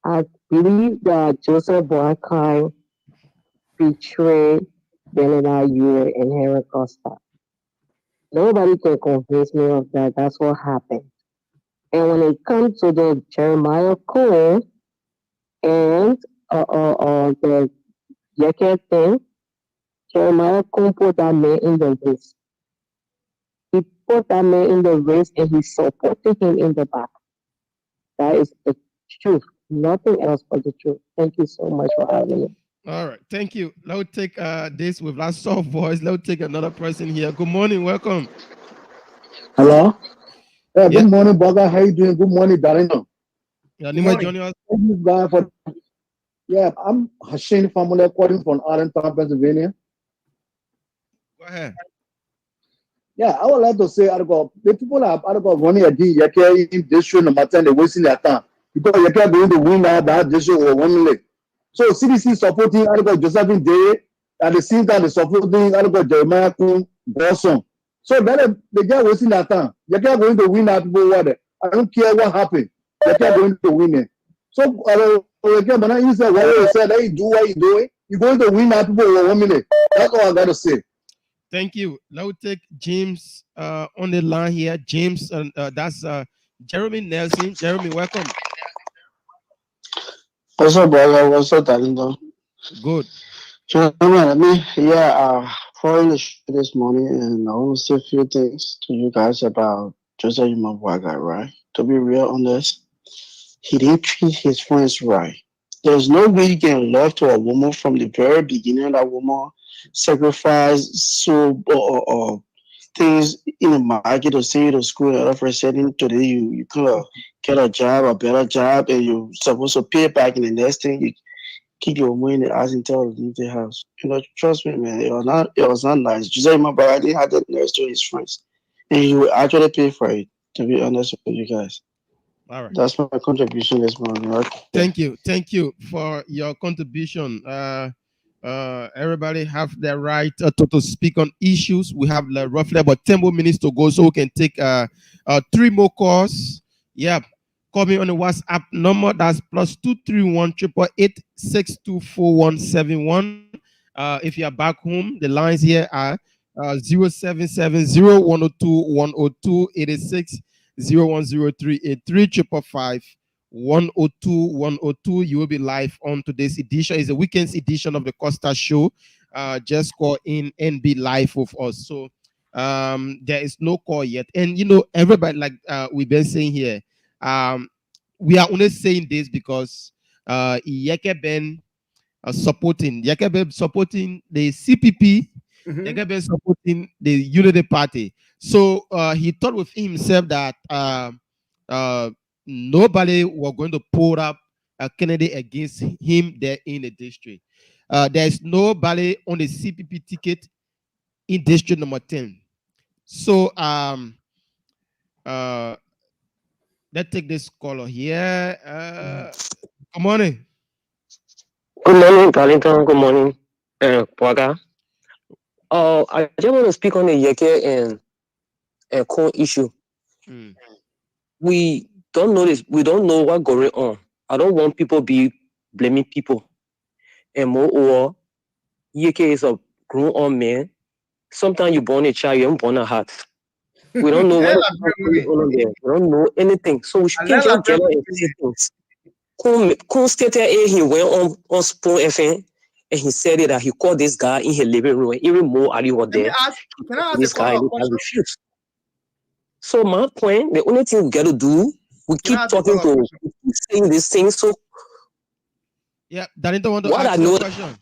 I believe that Joseph Boakai betrayed Benina Yue and Henry Costa. Nobody can convince me of that. That's what happened. And when it comes to the Jeremiah Cole and the Yeke thing, Jeremiah Cole put that man in the race. He put that man in the race and he supported him in the back. That is the truth. Nothing else but the truth. Thank you so much for having me. All right, thank you. Let's take this with that soft voice. Let's take another person here. Good morning, welcome. Hello. Yeah, Yeah. good morning, brother. How you doing? Good morning, Darino. Your name is Johnny. Thank you, guys, for. Yeah, I'm Hashim Family recording from Allentown, Pennsylvania. Go ahead. Yeah, I would like to say, the people are running again. Yake in district number 10, they're wasting their time because Yake going to win now that district or 1 million. So CDC supporting Josephine Day at the same time, they supporting Jeremiah Kun Bosson. So then they get wasting their time. Yake going to win that people water. I don't care what happened. Yake going to win it. So Yake, but you said what you said, hey, do what you doing. You're going to win that people over 1 million. That's all I got to say. Thank you. Let's take James on the line here. James, that's Jeremy Nelson. Jeremy, welcome. What's up, brother? What's up, Darlington? Good. Following the show this morning, and I want to say a few things to you guys about Joseph Imabwaga, right? To be real honest, he didn't treat his friends right. There's no way you can love to a woman from the very beginning. That woman sacrificed things in the market to send you to school. And all of a sudden, today you could get a job, a better job, and you're supposed to pay back. And the next thing you kick your money in the ass and tell her to leave the house. Trust me, man, it was not nice. Just my brother, I didn't have that nurse to his friends, and he will actually pay for it. To be honest with you guys. All right. That's my contribution this morning. Okay. Thank you for your contribution. Everybody have the right to speak on issues. We have roughly about 10 more minutes to go, so we can take 3 more calls. Yeah, call me on the WhatsApp number. That's +231 888 624 if you are back home, the lines here are 0770 102 102 86 0103 555 102 102. You will be live on today's edition. It's a weekend's edition of the Costa Show. Just call in and be live with us. So there is no call yet. And everybody, like we've been saying here, we are only saying this because Yeke Ben supporting the CPP, Yeke Ben supporting the Unity Party. So he thought with himself that nobody was going to put up a candidate against him there in the district. There's nobody on the CPP ticket in district number 10. So let's take this caller here. Good morning. Good morning, Darlington. Good morning, Pwaga. I just want to speak on the Yeke and Cone issue. We don't know this. We don't know what's going on. I don't want people be blaming people. And moreover, Yeke is a grown-on man. Sometimes you born a child, you don't born a heart. We don't know what's going on there. We don't know anything. So we should just get on and say things. Kun stated he went on Spoon FM and he said that he called this guy in his living room. Even more Ali was there. Can I ask This guy refused. So my point, the only thing we got to do, we keep talking to, saying these things. So yeah, Darlington want to what ask I know, question.